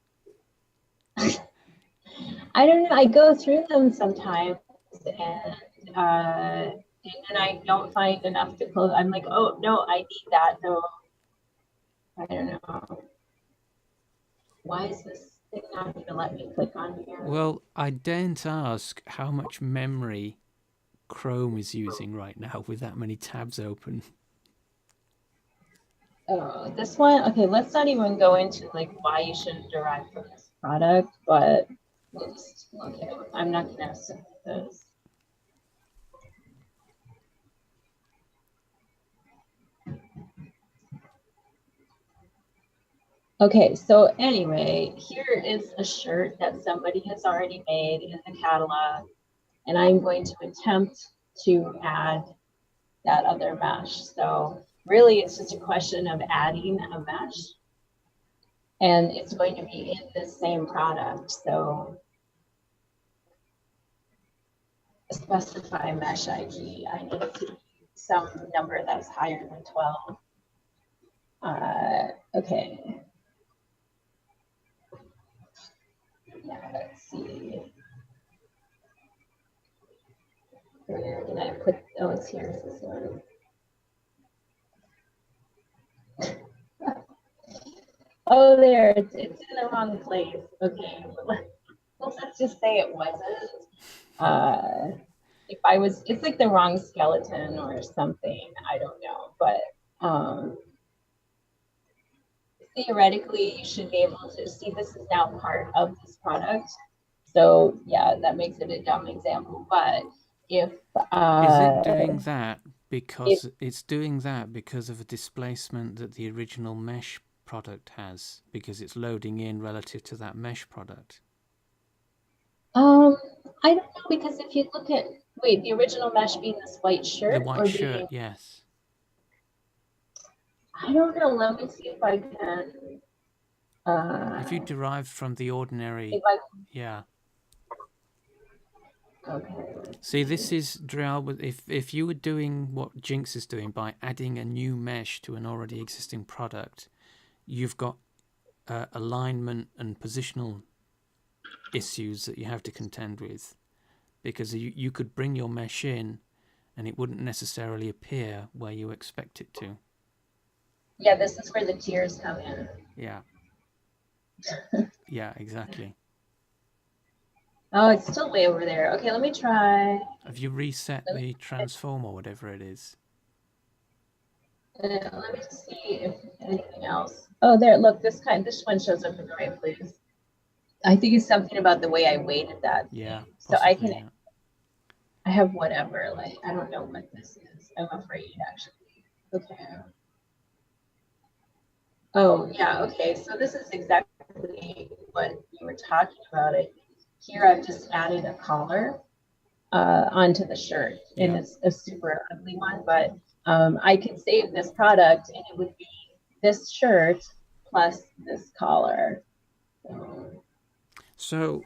I don't know. I go through them sometimes, and I don't find enough to close. I'm like, oh no, I need that. No, I don't know. Why is this thing not going to let me click on here? Well, I daren't ask how much memory Chrome is using right now with that many tabs open. Oh, this one. Okay, let's not even go into like why you shouldn't derive from this product, but we'll just look at it. I'm not going to submit this. Okay, so anyway, here is a shirt that somebody has already made in the catalog, and I'm going to attempt to add that other mesh. So really it's just a question of adding a mesh, and it's going to be in the same product. So specify mesh ID. I need to use some number that's higher than 12. Okay. Yeah, let's see. Where did I put, oh, it's here, it's this one. Oh, there, it's in the wrong place. Okay, well, let's just say it wasn't. If I was, it's like the wrong skeleton or something. I don't know, but theoretically, you should be able to see this is now part of this product. So yeah, that makes it a dumb example. But if Is it doing that if because it's doing that because of a displacement that the original mesh product has, because it's loading in relative to that mesh product? um, I don't know, because if you look at, wait, the original mesh being this white The shirt white or shirt, being, yes. I don't know. Let me see if I can. If you Uh, derive from the ordinary, if I yeah. okay. See, this is if you were doing what Jinx is doing by adding a new mesh to an already existing product, you've got alignment and positional issues that you have to contend with, because you could bring your mesh in and it wouldn't necessarily appear where you expect it to. Yeah, this is where the tears come in. Yeah. Yeah, exactly. Oh, it's still way over there. Okay, let me try. Have you reset the transform or whatever it is? Let me see if anything else. Oh, there. Look, this one shows up in the right place. I think it's something about the way I weighted that Yeah, thing. So I possibly. can. Yeah. I have whatever. Like I don't know what this is. I'm afraid actually. Okay. Oh yeah. Okay. So this is exactly what you were talking about. It here. I've just added a collar onto the shirt, and Yeah. it's a super ugly one, but I could save this product and it would be this shirt plus this collar. So,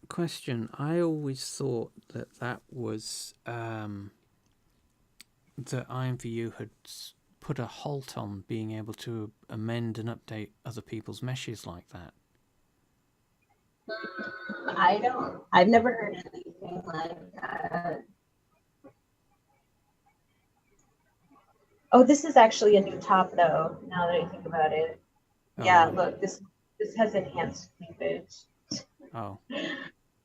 question. I always thought that was that imvu had put a halt on being able to amend and update other people's meshes like that. I've never heard anything like that. Oh, this is actually a new top though, now that I think about it. Oh, Yeah, right. look, this has enhanced cleavage. Oh.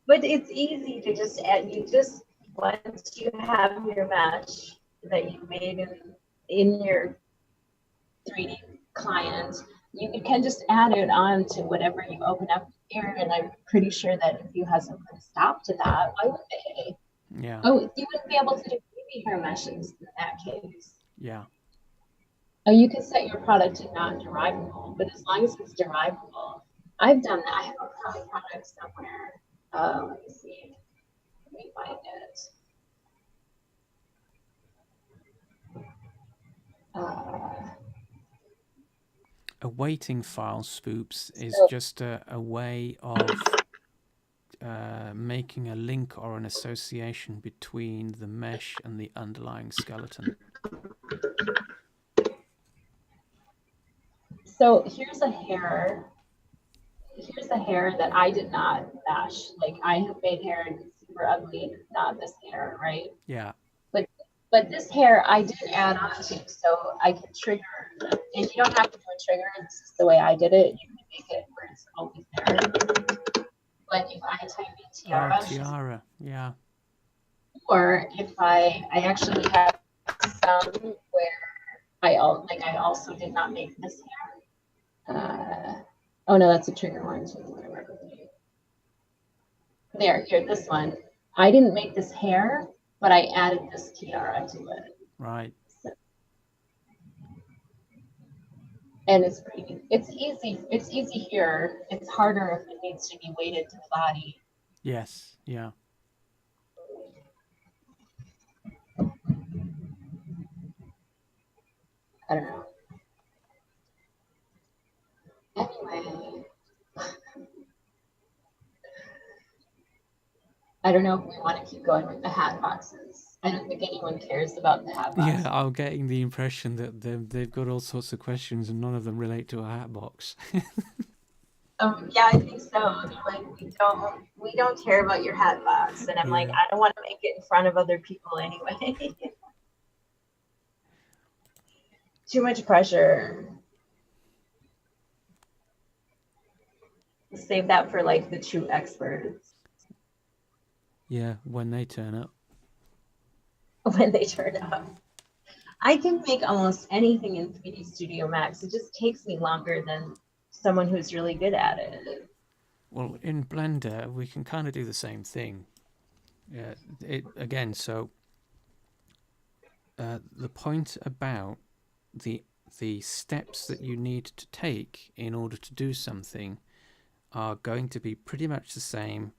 But it's easy to just add, you just, once you have your mesh that you made in your 3D client, you can just add it on to whatever you open up here. And I'm pretty sure that if you hasn't put a stop to that, why would they? Yeah. Oh, you wouldn't be able to do baby hair meshes in that case. Yeah. Oh, you can set your product to non-derivable, but as long as it's derivable, I've done that. I have a product somewhere. Let me see. Let me find it. Awaiting file spoops is So, just a way of making a link or an association between the mesh and the underlying skeleton. so here's a hair. Here's a hair that I did not mesh. Like I have made hair and it's super ugly, not this hair, right? Yeah. But but this hair I did add on to, so I can trigger. And you don't have to do a trigger. This is the way I did it. You can make it where it's always there. Like if I type in Oh, tiara, tiara. Yeah. or if I actually have some where I also did not make this hair. Oh no, that's a trigger one. There, here, this one. I didn't make this hair, but I added this tiara to it. Right. So, and it's easy here. It's harder if it needs to be weighted to the body. Yes. Yeah. I don't know. Anyway, I don't know if we want to keep going with the hat boxes. I don't think anyone cares about the hat Yeah, boxes. I'm getting the impression that they've got all sorts of questions and none of them relate to a hat box. Yeah, I think so. Like we don't care about your hat box, and I'm like, Yeah. I don't want to make it in front of other people anyway. Too much pressure. Save that for like the true experts Yeah, when they turn up. when they turn up. I can make almost anything in 3D Studio Max. It just takes me longer than someone who's really good at it. Well, in Blender, we can kind of do the same thing. Yeah, so the point about the steps that you need to take in order to do something are going to be pretty much the same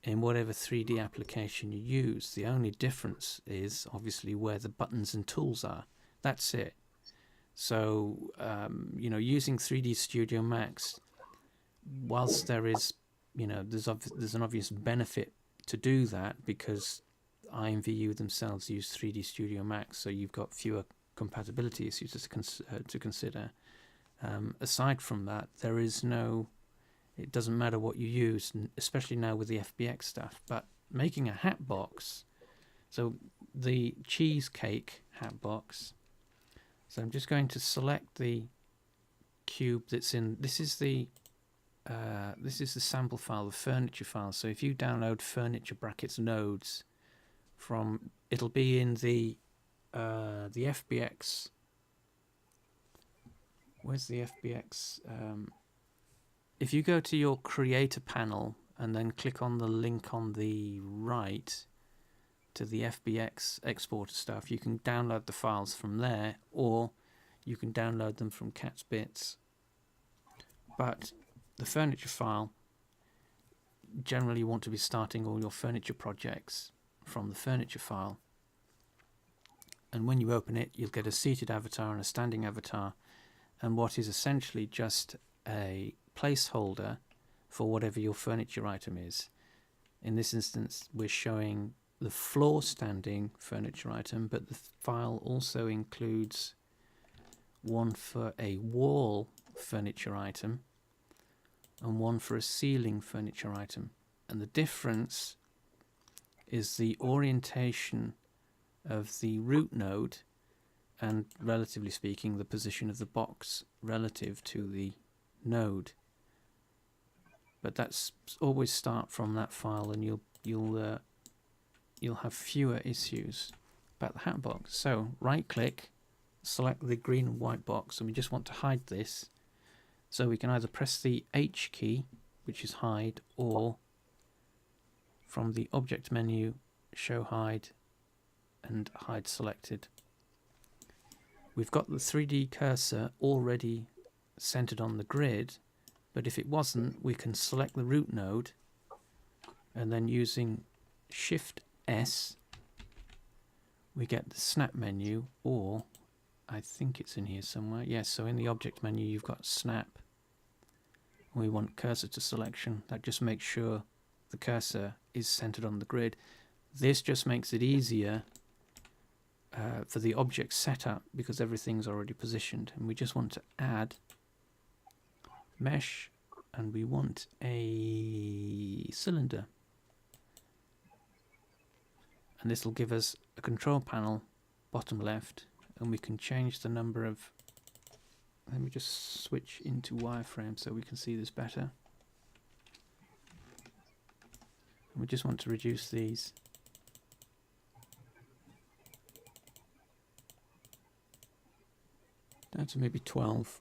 in whatever 3D application you use. The only difference is obviously where the buttons and tools are. That's it. So, using 3D Studio Max, whilst there is, there's an obvious benefit to do that because imvu themselves use 3D Studio Max, so you've got fewer compatibility issues to consider. Aside from that, there is no. It doesn't matter what you use, especially now with the FBX stuff. But making a hat box, so the cheesecake hat box. So I'm just going to select the cube that's in. This is the sample file, the furniture file. So if you download furniture brackets nodes from, it'll be in the FBX. Where's the FBX? If you go to your creator panel and then click on the link on the right to the FBX exporter stuff, you can download the files from there, or you can download them from CatsBits. But the furniture file, generally you want to be starting all your furniture projects from the furniture file. And when you open it, you'll get a seated avatar and a standing avatar, and what is essentially just a placeholder for whatever your furniture item is. In this instance, we're showing the floor standing furniture item, but the file also includes one for a wall furniture item and one for a ceiling furniture item. And the difference is the orientation of the root node and, relatively speaking, the position of the box relative to the node. but that's always start from that file, and you'll have fewer issues about the hat box. So right click, select the green and white box, and we just want to hide this. So we can either press the H key, which is hide, or from the object menu, show hide and hide selected. We've got the 3D cursor already centered on the grid, but if it wasn't, we can select the root node, and then using Shift S we get the snap menu, or I think it's in here somewhere. Yes, so in the object menu you've got snap. We want cursor to selection. That just makes sure the cursor is centered on the grid. This just makes it easier for the object setup because everything's already positioned, and we just want to add mesh, and we want a cylinder, and this will give us a control panel bottom left, and we can change the number of, let me just switch into wireframe so we can see this better. And we just want to reduce these. Down to maybe 12.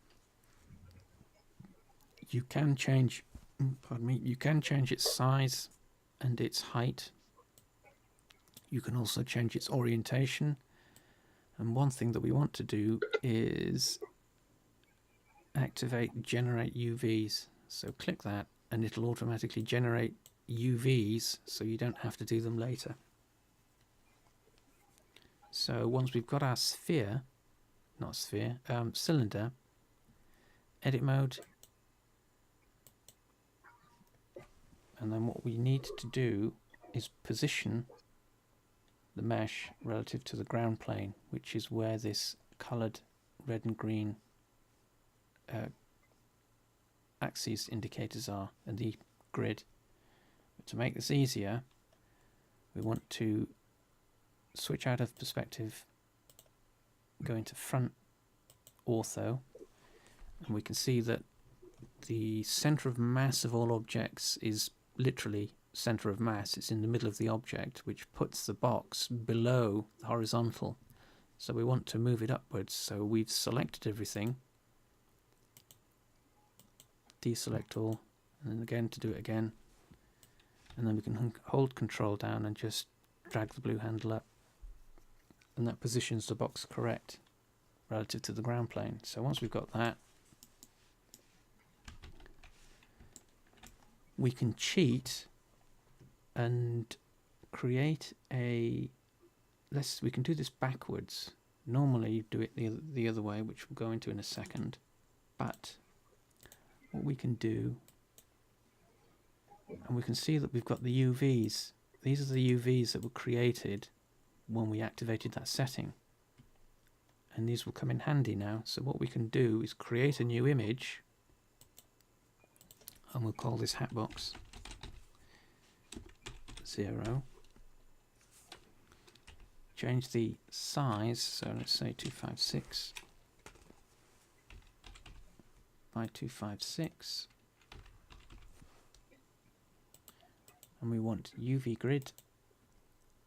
You can change, pardon me, you can change its size and its height. You can also change its orientation. And one thing that we want to do is activate generate UVs. So click that and it'll automatically generate UVs so you don't have to do them later. So once we've got our sphere, not sphere, cylinder, edit mode, and then what we need to do is position the mesh relative to the ground plane, which is where this coloured red and green axes indicators are in the grid. But to make this easier, we want to switch out of perspective, go into front ortho, and we can see that the center of mass of all objects is literally center of mass. It's in the middle of the object, which puts the box below the horizontal. So we want to move it upwards. So we've selected everything, deselect all, and then again to do it again, and then we can hold control down and just drag the blue handle up, and that positions the box correct relative to the ground plane. So once we've got that, we can cheat and create a, we can do this backwards. Normally you do it the other way, which we'll go into in a second, but what we can do, and we can see that we've got the UVs. These are the UVs that were created when we activated that setting, and these will come in handy now. So what we can do is create a new image, and we'll call this hatbox 0. Change the size, so let's say 256 by 256, and we want UV grid,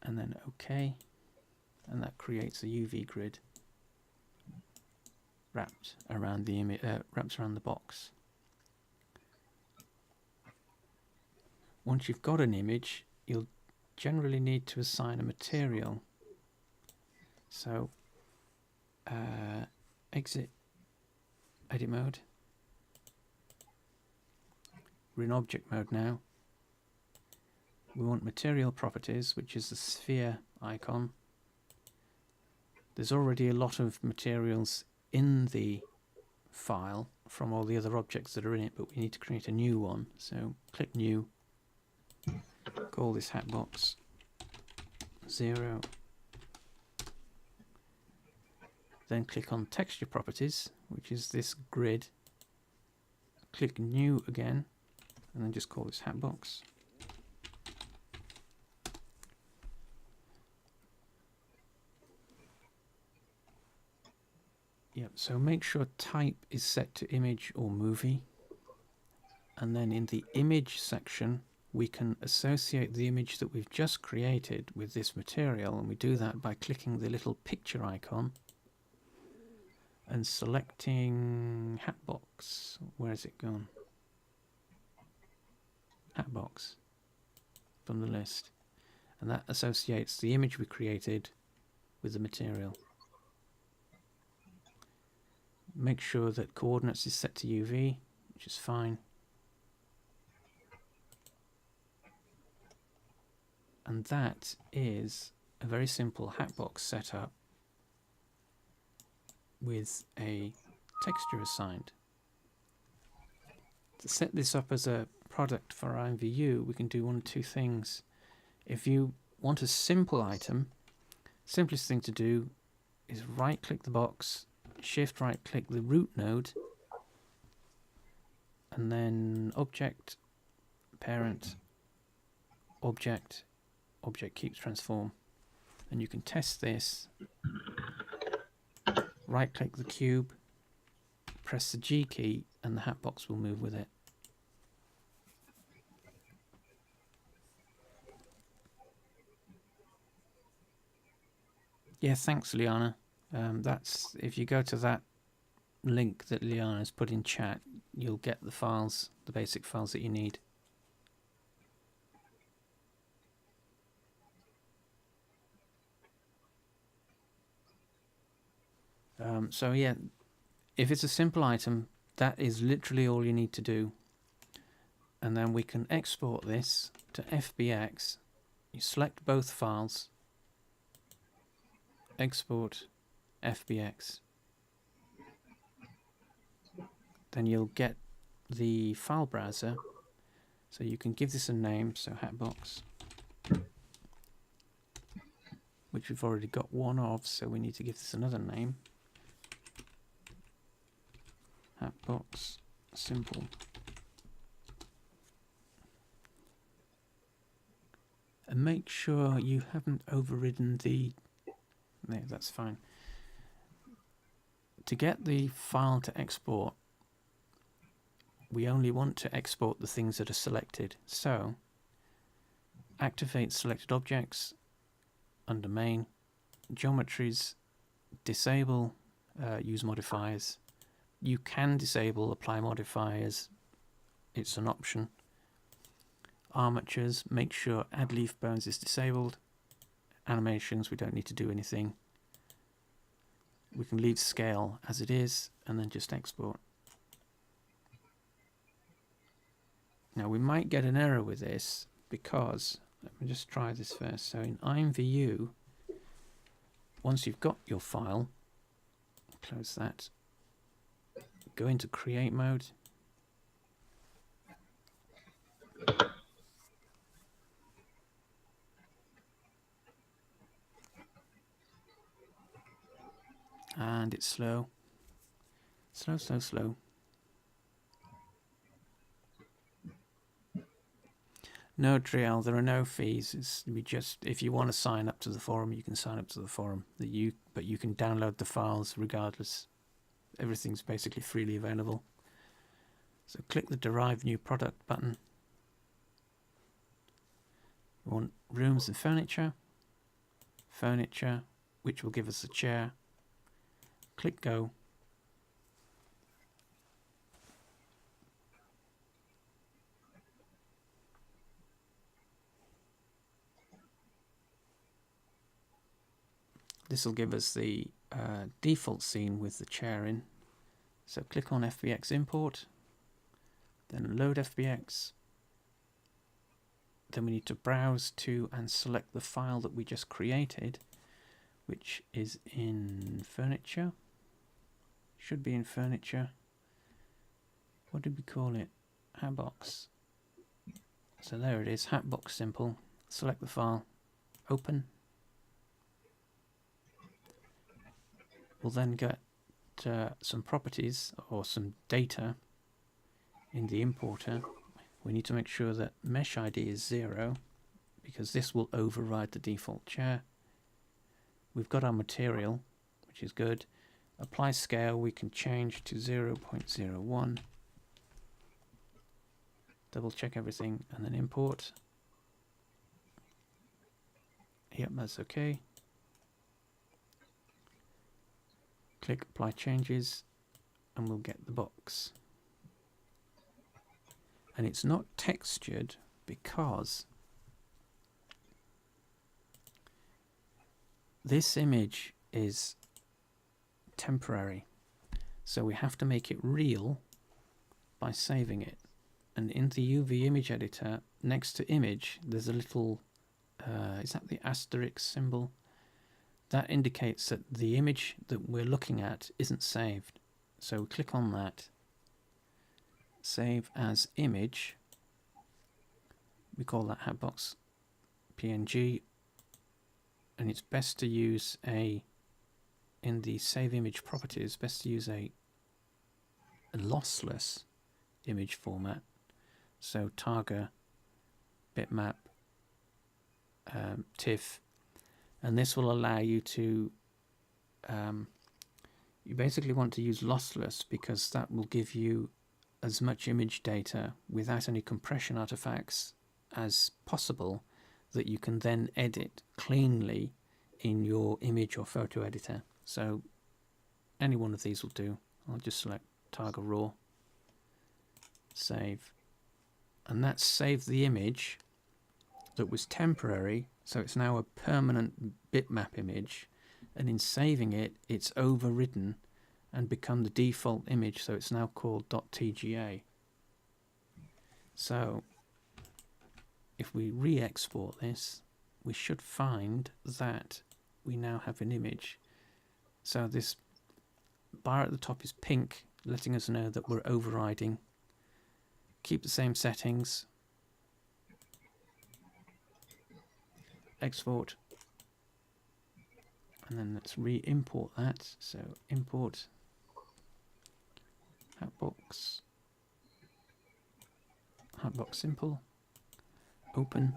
and then OK, and that creates a UV grid wrapped around the wraps around the box. Once you've got an image, you'll generally need to assign a material. So exit edit mode. We're in object mode now. We want material properties, which is the sphere icon. There's already a lot of materials in the file from all the other objects that are in it, but we need to create a new one. So click new, call this hatbox 0. Then click on texture properties, which is this grid. Click new again, and then just call this hatbox. Yep, so make sure type is set to image or movie. And then in the image section, we can associate the image that we've just created with this material, and we do that by clicking the little picture icon and selecting Hatbox. Where has it gone? Hatbox from the list. And that associates the image we created with the material. Make sure that coordinates is set to UV, which is fine. And that is a very simple Hatbox setup with a texture assigned. To set this up as a product for our imvu, we can do one of two things. If you want a simple item, simplest thing to do is right click the box, shift right click the root node, and then object, parent, object, object keeps transform. And you can test this. Right click the cube, press the G key, and the Hatbox will move with it. Yeah, thanks, Liana. That's, if you go to that link that Liana has put in chat, you'll get the files, the basic files that you need. So yeah, if it's a simple item, that is literally all you need to do. And then we can export this to FBX. You select both files, export FBX. Then you'll get the file browser. So you can give this a name, so Hatbox, which we've already got one of, so we need to give this another name. Hatbox simple. And make sure you haven't overridden the... No, that's fine. To get the file to export, we only want to export the things that are selected. So, activate selected objects under main, geometries, disable use modifiers. You can disable apply modifiers, it's an option. Armatures, make sure add leaf bones is disabled. Animations, we don't need to do anything. We can leave scale as it is and then just export. Now we might get an error with this because, let me just try this first. So in imvu, once you've got your file, close that, go into create mode. And it's slow. Slow, slow, slow. No trial, there are no fees. It's, we just, if you want to sign up to the forum, you can sign up to the forum. But you can download the files regardless. Everything's basically freely available. So click the Derive New Product button. We want rooms and furniture. Furniture, which will give us a chair. Click Go. This will give us the default scene with the chair in. So click on FBX import, then load FBX. Then we need to browse to and select the file that we just created, which is in furniture. Should be in furniture. What did we call it? Hatbox. So there it is, Hatbox simple. Select the file, open. We'll then get some properties or some data in the importer. We need to make sure that mesh ID is 0 because this will override the default chair. We've got our material, which is good. Apply scale, we can change to 0.01. Double check everything and then import. Yep, that's okay. Click apply changes and we'll get the box. And it's not textured because this image is temporary. So we have to make it real by saving it. And in the UV image editor, next to image, there's a little, is that the asterisk symbol? That indicates that the image that we're looking at isn't saved. So click on that, save as image. We call that Hatbox PNG. And it's best to use in the save image properties, best to use a lossless image format. So Targa, bitmap, TIFF, and this will allow you to, you basically want to use lossless because that will give you as much image data without any compression artifacts as possible that you can then edit cleanly in your image or photo editor. So any one of these will do. I'll just select Targa Raw, save, and that's saved the image that was temporary, so it's now a permanent bitmap image, and in saving it, it's overridden and become the default image, so it's now called .tga. So if we re-export this, we should find that we now have an image. So this bar at the top is pink, letting us know that we're overriding. Keep the same settings. Export. And then let's re-import that. So import Hatbox simple. Open.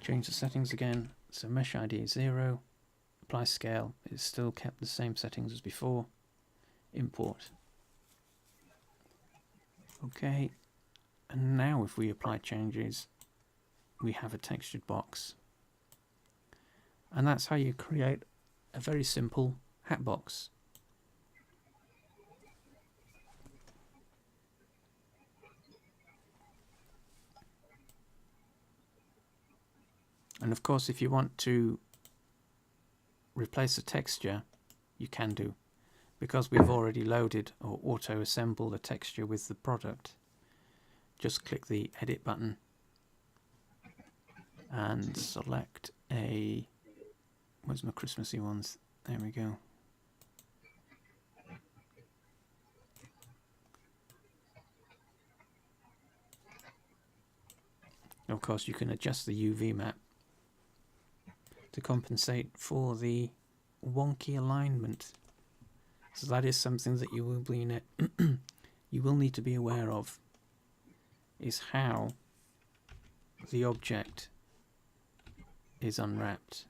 Change the settings again. So mesh ID is 0. Apply scale. It's still kept the same settings as before. Import. Okay, and now if we apply changes, we have a textured box. And that's how you create a very simple hat box. And of course, if you want to replace a texture, you can do. Because we've already loaded or auto-assembled a texture with the product, just click the edit button and select a, where's my Christmassy ones? There we go. Of course, you can adjust the UV map to compensate for the wonky alignment. So that is something that you will need to be aware of, is how the object is unwrapped.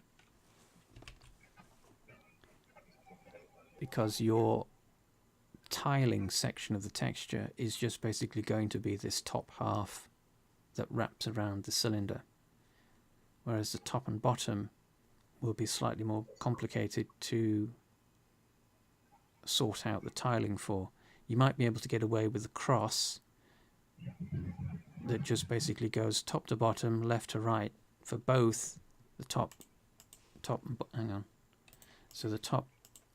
Because your tiling section of the texture is just basically going to be this top half that wraps around the cylinder, whereas the top and bottom will be slightly more complicated to sort out the tiling for. You might be able to get away with the cross that just basically goes top to bottom, left to right for both the top hang on, so the top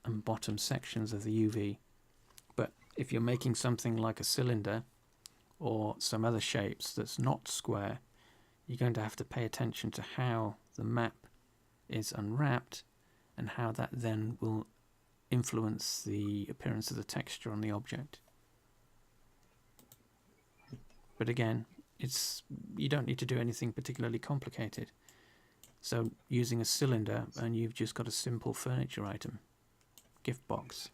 and bottom sections of the UV. But if you're making something like a cylinder or some other shapes that's not square, you're going to have to pay attention to how the map is unwrapped and how that then will influence the appearance of the texture on the object. But again, you don't need to do anything particularly complicated. So using a cylinder, and you've just got a simple furniture item, gift box.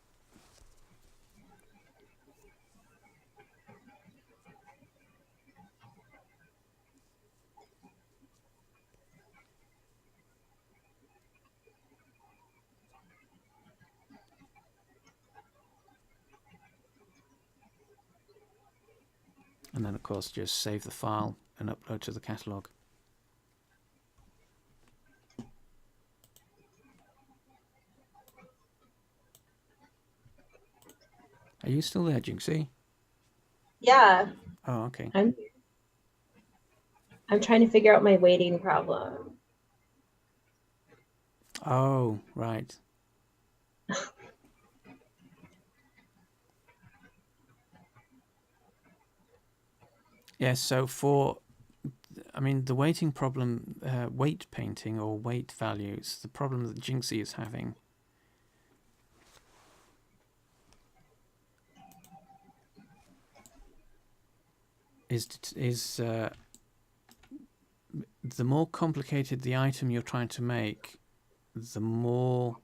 And then, of course, just save the file and upload to the catalog. Are you still there, Jinxy? Yeah. Oh, okay. I'm trying to figure out my weighting problem. Oh, right. Yes, so I mean, the weighting problem, weight painting or weight values, the problem that Jinxy is having is the more complicated the item you're trying to make, the more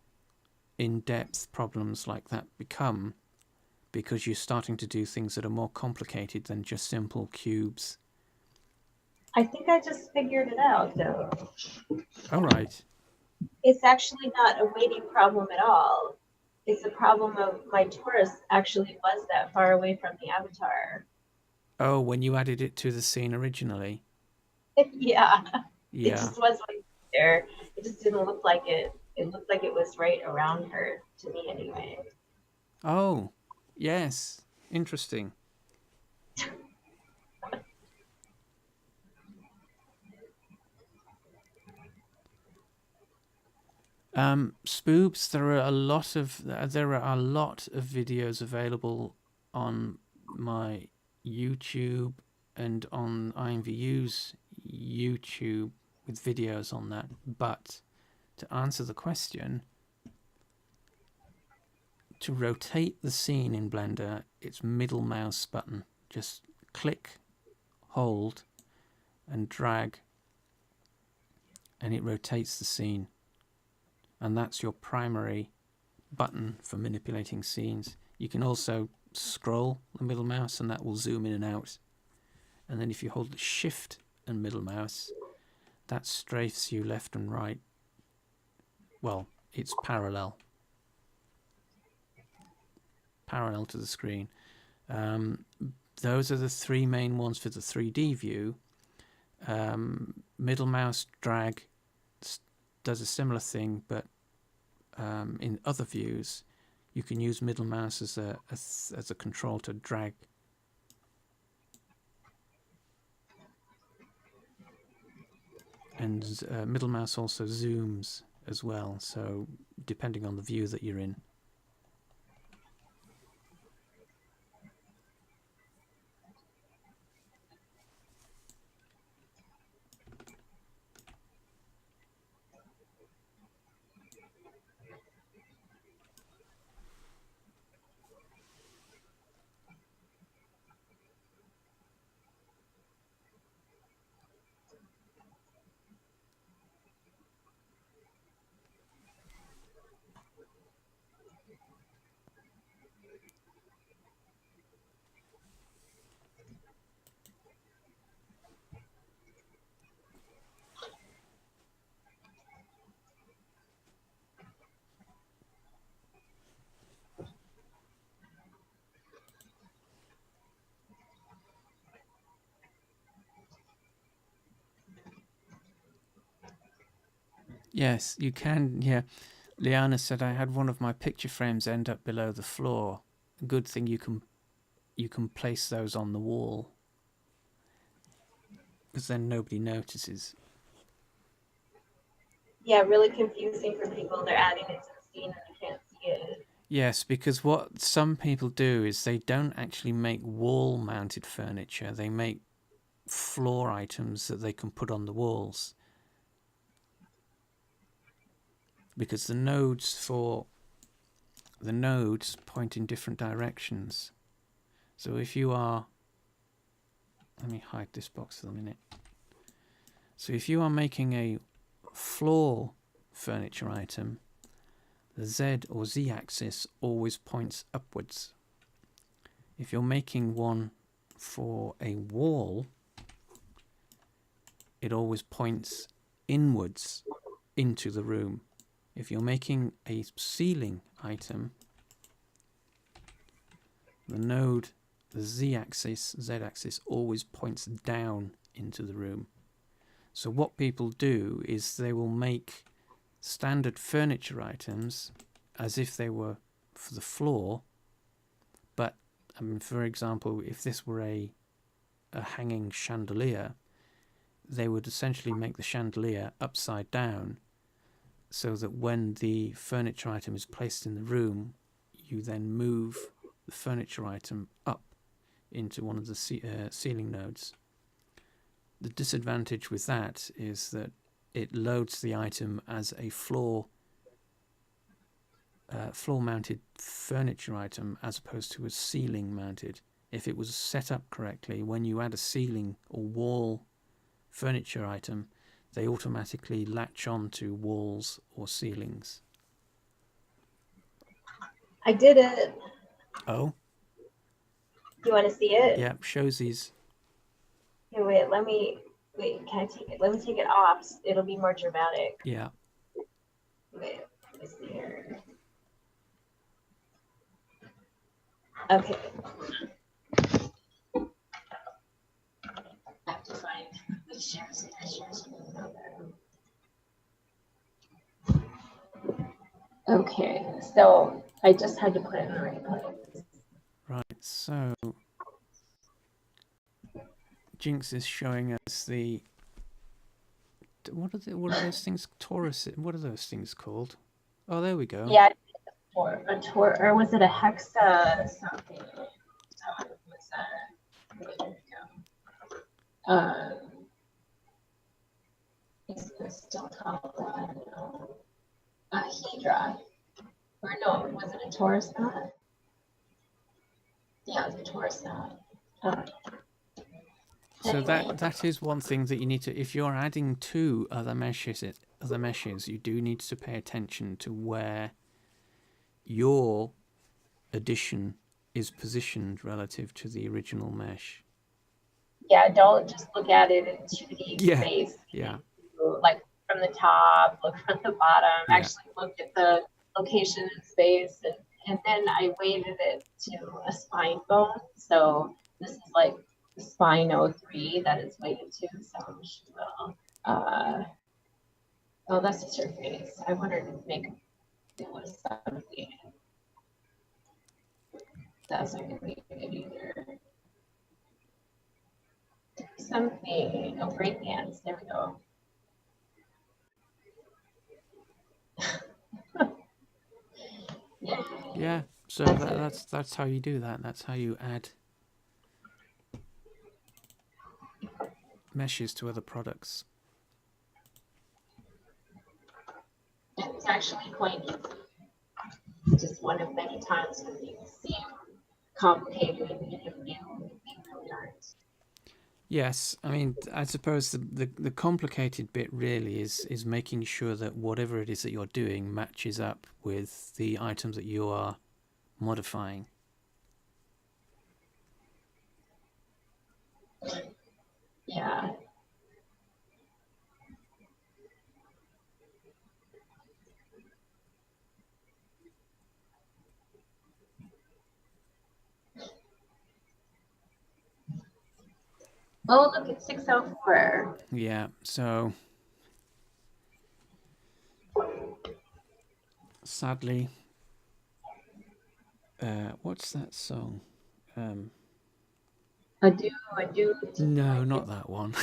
in-depth problems like that become, because you're starting to do things that are more complicated than just simple cubes. I think I just figured it out, though. Oh, right. It's actually not a weighting problem at all. It's a problem of my torus actually was that far away from the avatar. Oh, when you added it to the scene originally. Yeah, it Yeah. just was right there. It just didn't look like it. It looked like it was right around her, to me anyway. Oh, yes. Interesting. Spoobs, there are a lot of videos available on my YouTube and on imvu's YouTube with videos on that. But to answer the question, to rotate the scene in Blender, it's middle mouse button. Just click, hold, and drag, and it rotates the scene. And that's your primary button for manipulating scenes. You can also scroll the middle mouse and that will zoom in and out. And then if you hold the shift and middle mouse, that strafes you left and right. Well, it's parallel to the screen. Those are the three main ones for the 3D view. Middle mouse drag does a similar thing, but in other views, you can use middle mouse as a control to drag. And middle mouse also zooms as well, so depending on the view that you're in. Yes, you can. Yeah, Liana said I had one of my picture frames end up below the floor. Good thing you can place those on the wall, because then nobody notices. Yeah, really confusing for people. They're adding it to the scene and you can't see it. Yes, because what some people do is they don't actually make wall-mounted furniture. They make floor items that they can put on the walls. Because the nodes point in different directions. So if you are, let me hide this box for a minute. So if you are making a floor furniture item, the Z or Z axis always points upwards. If you're making one for a wall, it always points inwards into the room. If you're making a ceiling item, the node the z-axis always points down into the room. So what people do is they will make standard furniture items as if they were for the floor, but for example, if this were a hanging chandelier, they would essentially make the chandelier upside down, so that when the furniture item is placed in the room, you then move the furniture item up into one of the ceiling nodes. The disadvantage with that is that it loads the item as a floor-mounted furniture item as opposed to a ceiling-mounted. If it was set up correctly, when you add a ceiling or wall furniture item, they automatically latch on to walls or ceilings. I did it. Oh? Do you want to see it? Yeah, shows these. Here, wait, can I take it? Let me take it off. It'll be more dramatic. Yeah. Wait, let me see here. Okay. I have to find the shares. Okay, so I just had to put it in the right place. Right, so Jinx is showing us the what are those things? Taurus. What are those things called? Oh, there we go. Yeah, a tor, or was it a hexa something? What's that? There we go. Is this still called a Hydra? Or no, was it a Taurus knot? Yeah, it was a Taurus knot. So that is one thing that you need to, if you're adding to other meshes, you do need to pay attention to where your addition is positioned relative to the original mesh. Yeah, don't just look at it in 2D space. Yeah. Like from the top, look from the bottom, actually look at the location in space, and then I weighted it to a spine bone. So this is like spine 03 that it's weighted to, so she will. Oh, that's just her face. I wanted to make it was something. That's not gonna be good either. Something. Oh, break dance. There we go. Yeah. So that's how you do that. That's how you add meshes to other products. It's actually quite easy. Just one of many times when things seem complicated and new, they really aren't. Yes, I mean, I suppose the complicated bit really is making sure that whatever it is that you're doing matches up with the items that you are modifying. Yeah. Oh, look, it's 6:04. Yeah, so sadly, what's that song? Adieu. No, not that one.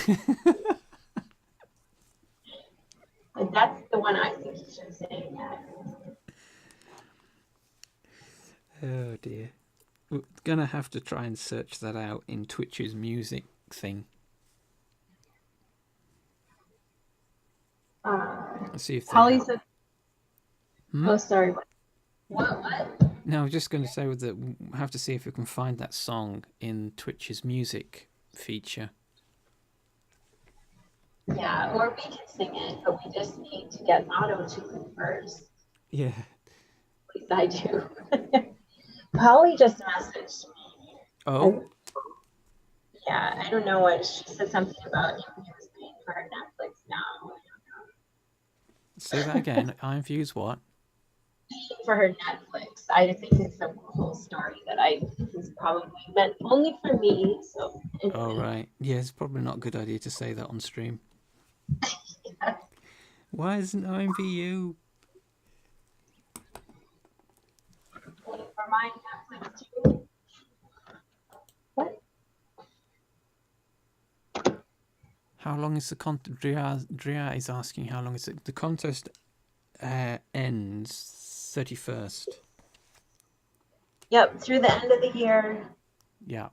That's the one I think you should say. Oh dear. We're gonna have to try and search that out in Twitch's music thing. Let's see if they Holly said. Oh, sorry. What? No, I was just going to say that we have to see if we can find that song in Twitch's music feature. Yeah, or we can sing it, but we just need to get auto-tune first. Yeah. At least I do. Holly just messaged me. Oh? Yeah, I don't know what she said, something about Infuse paying for her Netflix now. Say that again. Infuse what? Paying for her Netflix. I think it's a cool story that I think is probably meant only for me. So. Oh, right. Yeah, it's probably not a good idea to say that on stream. Yeah. Why isn't imvu? For my Netflix too. What? How long is the contest? Dria is asking how long is it? The contest ends 31st. Yep, through the end of the year. Yeah.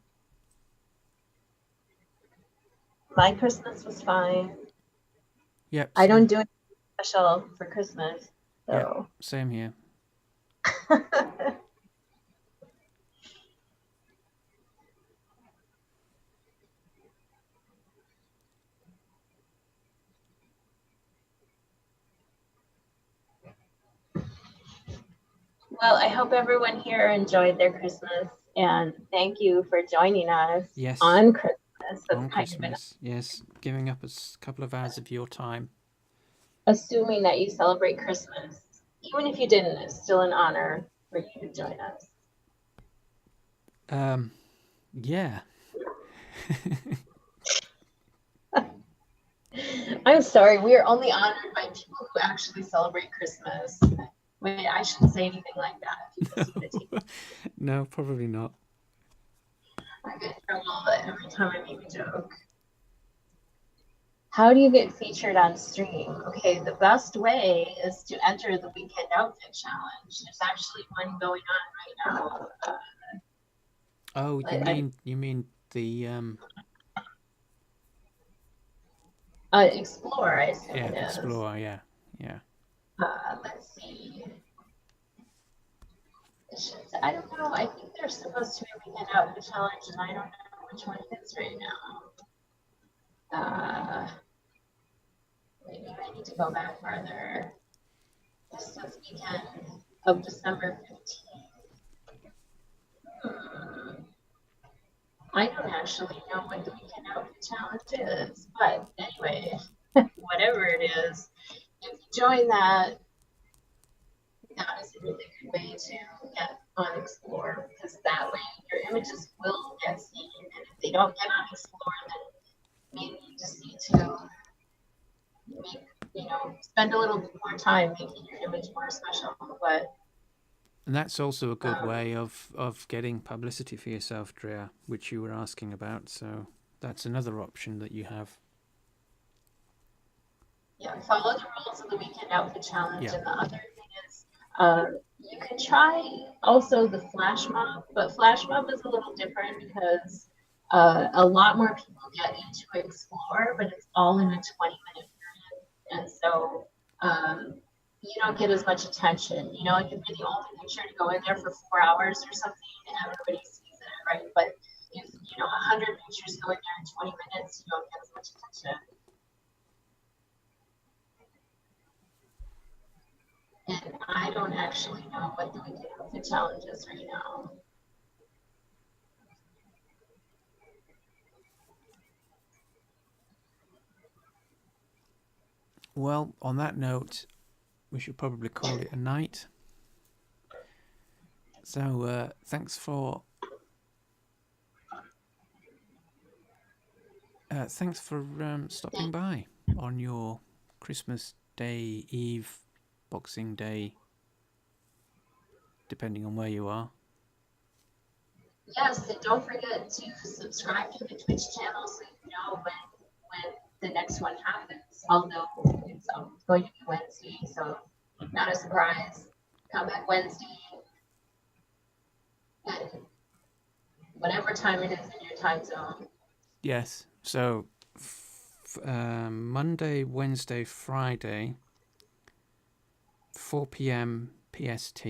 My Christmas was fine. Yep. I don't do anything special for Christmas. So. Yeah, same here. Well, I hope everyone here enjoyed their Christmas, and thank you for joining us on Christmas. That's on Christmas, yes, giving up a couple of hours of your time. Assuming that you celebrate Christmas. Even if you didn't, it's still an honor for you to join us. Yeah. I'm sorry, we are only honored by people who actually celebrate Christmas. Wait, I shouldn't say anything like that. No, probably not. I get in trouble every time I make a joke. How do you get featured on stream? Okay, the best way is to enter the Weekend Outfit Challenge. There's actually one going on right now. Oh, you mean the Explore, I assume it is. Explore, yeah. Let's see. I don't know. I think there's supposed to be a Weekend Outfit Challenge, and I don't know which one it is right now. Maybe I need to go back farther. This was weekend of December 15th. I don't actually know what the Weekend Outfit Challenge is, but anyway, whatever it is, if you join that, that is a really good way to get on Explore, because that way your images will get seen, and if they don't get on Explore, then maybe you just need to spend a little bit more time making your image more special. And that's also a good way of getting publicity for yourself, Drea, which you were asking about. So that's another option that you have. Yeah, follow the rules of the Weekend Outfit Challenge. Yeah. And the other thing is, you can try also the flash mob, but flash mob is a little different because a lot more people get into Explore, but it's all in a 20-minute period. And so you don't get as much attention. You know, like if you're the only picture to go in there for 4 hours or something, and everybody sees it, right? But if 100 pictures go in there in 20 minutes, you don't get as much attention. And I don't actually know what the Weekend Outfit Challenge is right now. Well, on that note, we should probably call it a night. So thanks for stopping by on your Christmas Day Eve, Boxing Day, depending on where you are. Yes, and don't forget to subscribe to the Twitch channel so you know when the next one happens. Although it's going to be Wednesday, so not a surprise. Come back Wednesday at whatever time it is in your time zone. Yes. So Monday, Wednesday, Friday, 4 p.m. PST,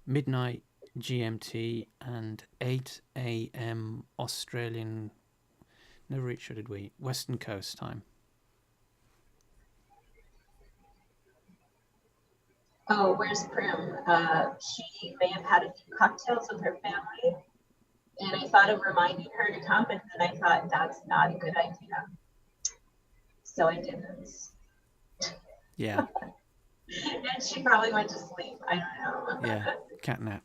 midnight GMT, and 8 a.m. Australian. Never reached, did we? Western Coast time. Oh, where's Prim? She may have had a few cocktails with her family, and I thought of reminding her to come, and then I thought that's not a good idea. So I didn't. Yeah. And she probably went to sleep. I don't know. Yeah, cat nap.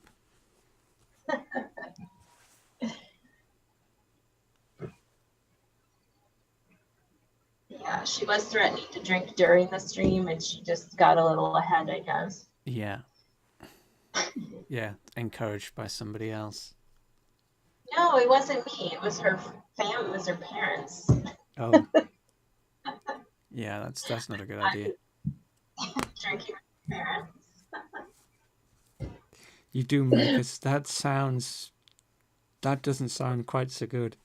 Yeah, she was threatening to drink during the stream and she just got a little ahead, I guess. Yeah. Yeah, encouraged by somebody else. No, it wasn't me. It was her family, it was her parents. Oh, yeah, that's not a good idea. Drinking with her parents. You do make us. That doesn't sound quite so good.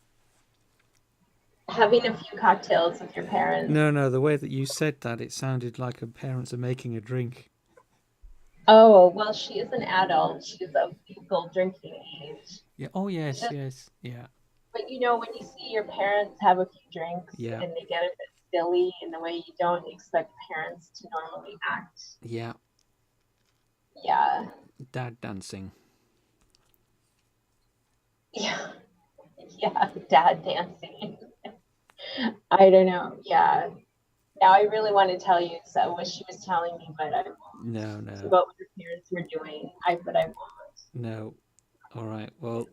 Having a few cocktails with your parents. No, the way that you said that, it sounded like her parents are making a drink. Oh, well, she is an adult. She's of legal drinking age. Yeah. Oh, yes, Just, yes. Yeah. but when you see your parents have a few drinks Yeah. and they get a bit silly in the way you don't expect parents to normally act. Yeah. Yeah. Dad dancing. Yeah. Yeah. Dad dancing. I don't know. Yeah. Now I really want to tell you what she was telling me, but I won't. No. About what her parents were doing. But I won't. No. All right. Well,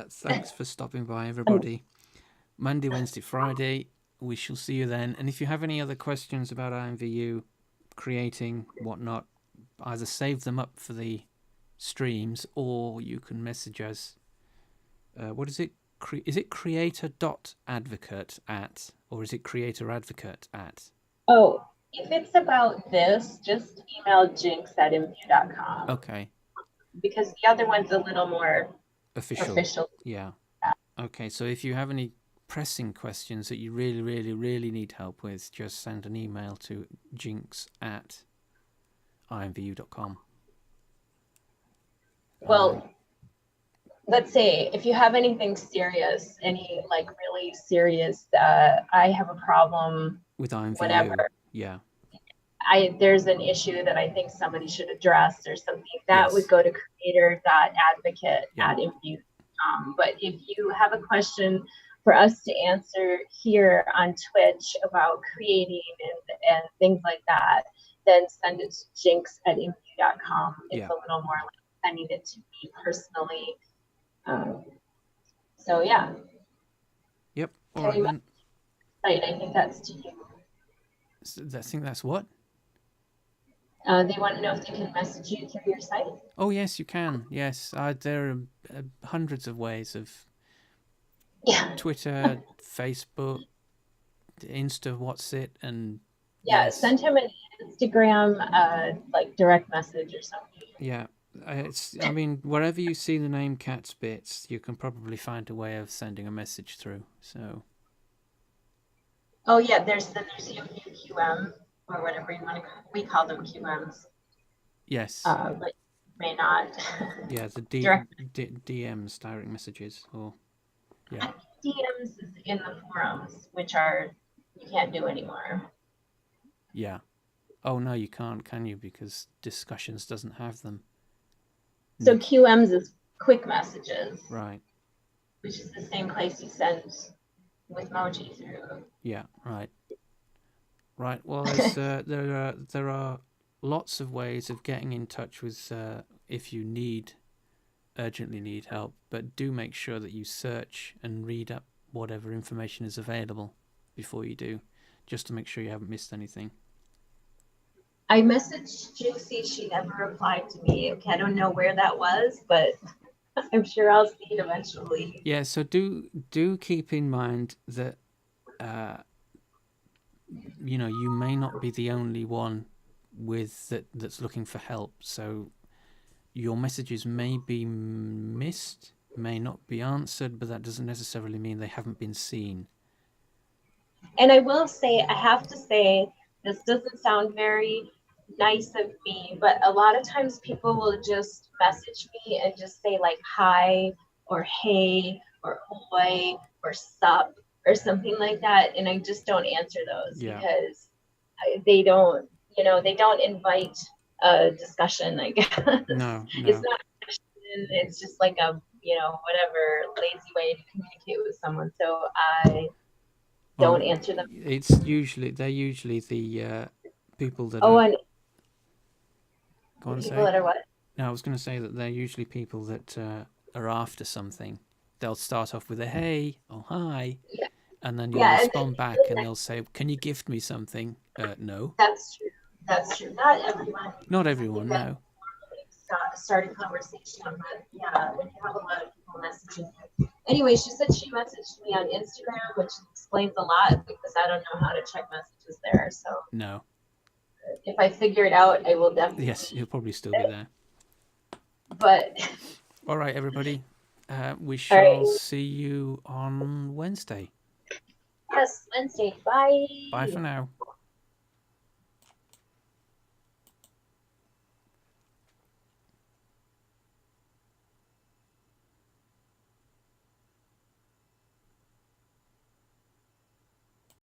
thanks for stopping by, everybody. Monday, Wednesday, Friday. We shall see you then. And if you have any other questions about IMVU, creating, whatnot, either save them up for the streams or you can message us. What is it? Is it creator.advocate at, or is it creatoradvocate at? Oh, if it's about this, just email jinx@imvu.com. Okay. Because the other one's a little more official. Yeah. Okay, so if you have any pressing questions that you really need help with, just send an email to jinx@imvu.com. Well, let's say if you have anything serious, any like really serious, I have a problem with IMVU. Whatever. Yeah. There's an issue that I think somebody should address or something. That would go to creator.advocate@imvu.com. But if you have a question for us to answer here on Twitch about creating and things like that, then send it to jinx@imvu.com. It's a little more like sending it to me personally. So yeah. Yep. All right then. I think that's to you. I think that's what? They want to know if they can message you through your site. Oh yes, you can. Yes, there are hundreds of ways of Twitter, Facebook, Insta, what's it, and send him an Instagram like direct message or something. Yeah, I mean, wherever you see the name Cat's Bits, you can probably find a way of sending a message through. So. Oh yeah, there's QM or whatever you want to call. We call them QMs. Yes. But may not. Yeah, the DMs, direct messages, or yeah. DMs is in the forums, which you can't do anymore. Yeah. Oh no, you can't, can you? Because discussions doesn't have them. So QMs is quick messages. Right. Which is the same place you send WithMoji through. Yeah. Right. Right. Well, there are lots of ways of getting in touch with if you urgently need help, but do make sure that you search and read up whatever information is available before you do, just to make sure you haven't missed anything. I messaged Jinxy. She never replied to me. Okay, I don't know where that was, but I'm sure I'll see it eventually. Yeah, so do keep in mind that you may not be the only one that's looking for help. So your messages may be missed, may not be answered, but that doesn't necessarily mean they haven't been seen. And I will say, I have to say, this doesn't sound very nice of me, but a lot of times people will just message me and just say like hi or hey or oi or sup or something like that, and I just don't answer those because they don't invite a discussion, I guess. No. It's not a question, it's just like a whatever lazy way to communicate with someone, so I don't answer them. They're usually the people that Go on, People say. that are what? No, I was going to say that they're usually people that are after something. They'll start off with a hey or hi, Yeah, and then you'll yeah, and respond back and they'll say, can you gift me something? No. that's true. That's true. Not everyone. Not I think everyone, that no. starting conversation, but yeah, when you have a lot of people messaging. Anyway, she said she messaged me on Instagram, which explains a lot because I don't know how to check messages there. So No. if I figure it out, I will definitely. Yes, he'll probably still be there. But All right, everybody. We all shall right. see you on Wednesday. Yes, Wednesday. Bye. Bye for now.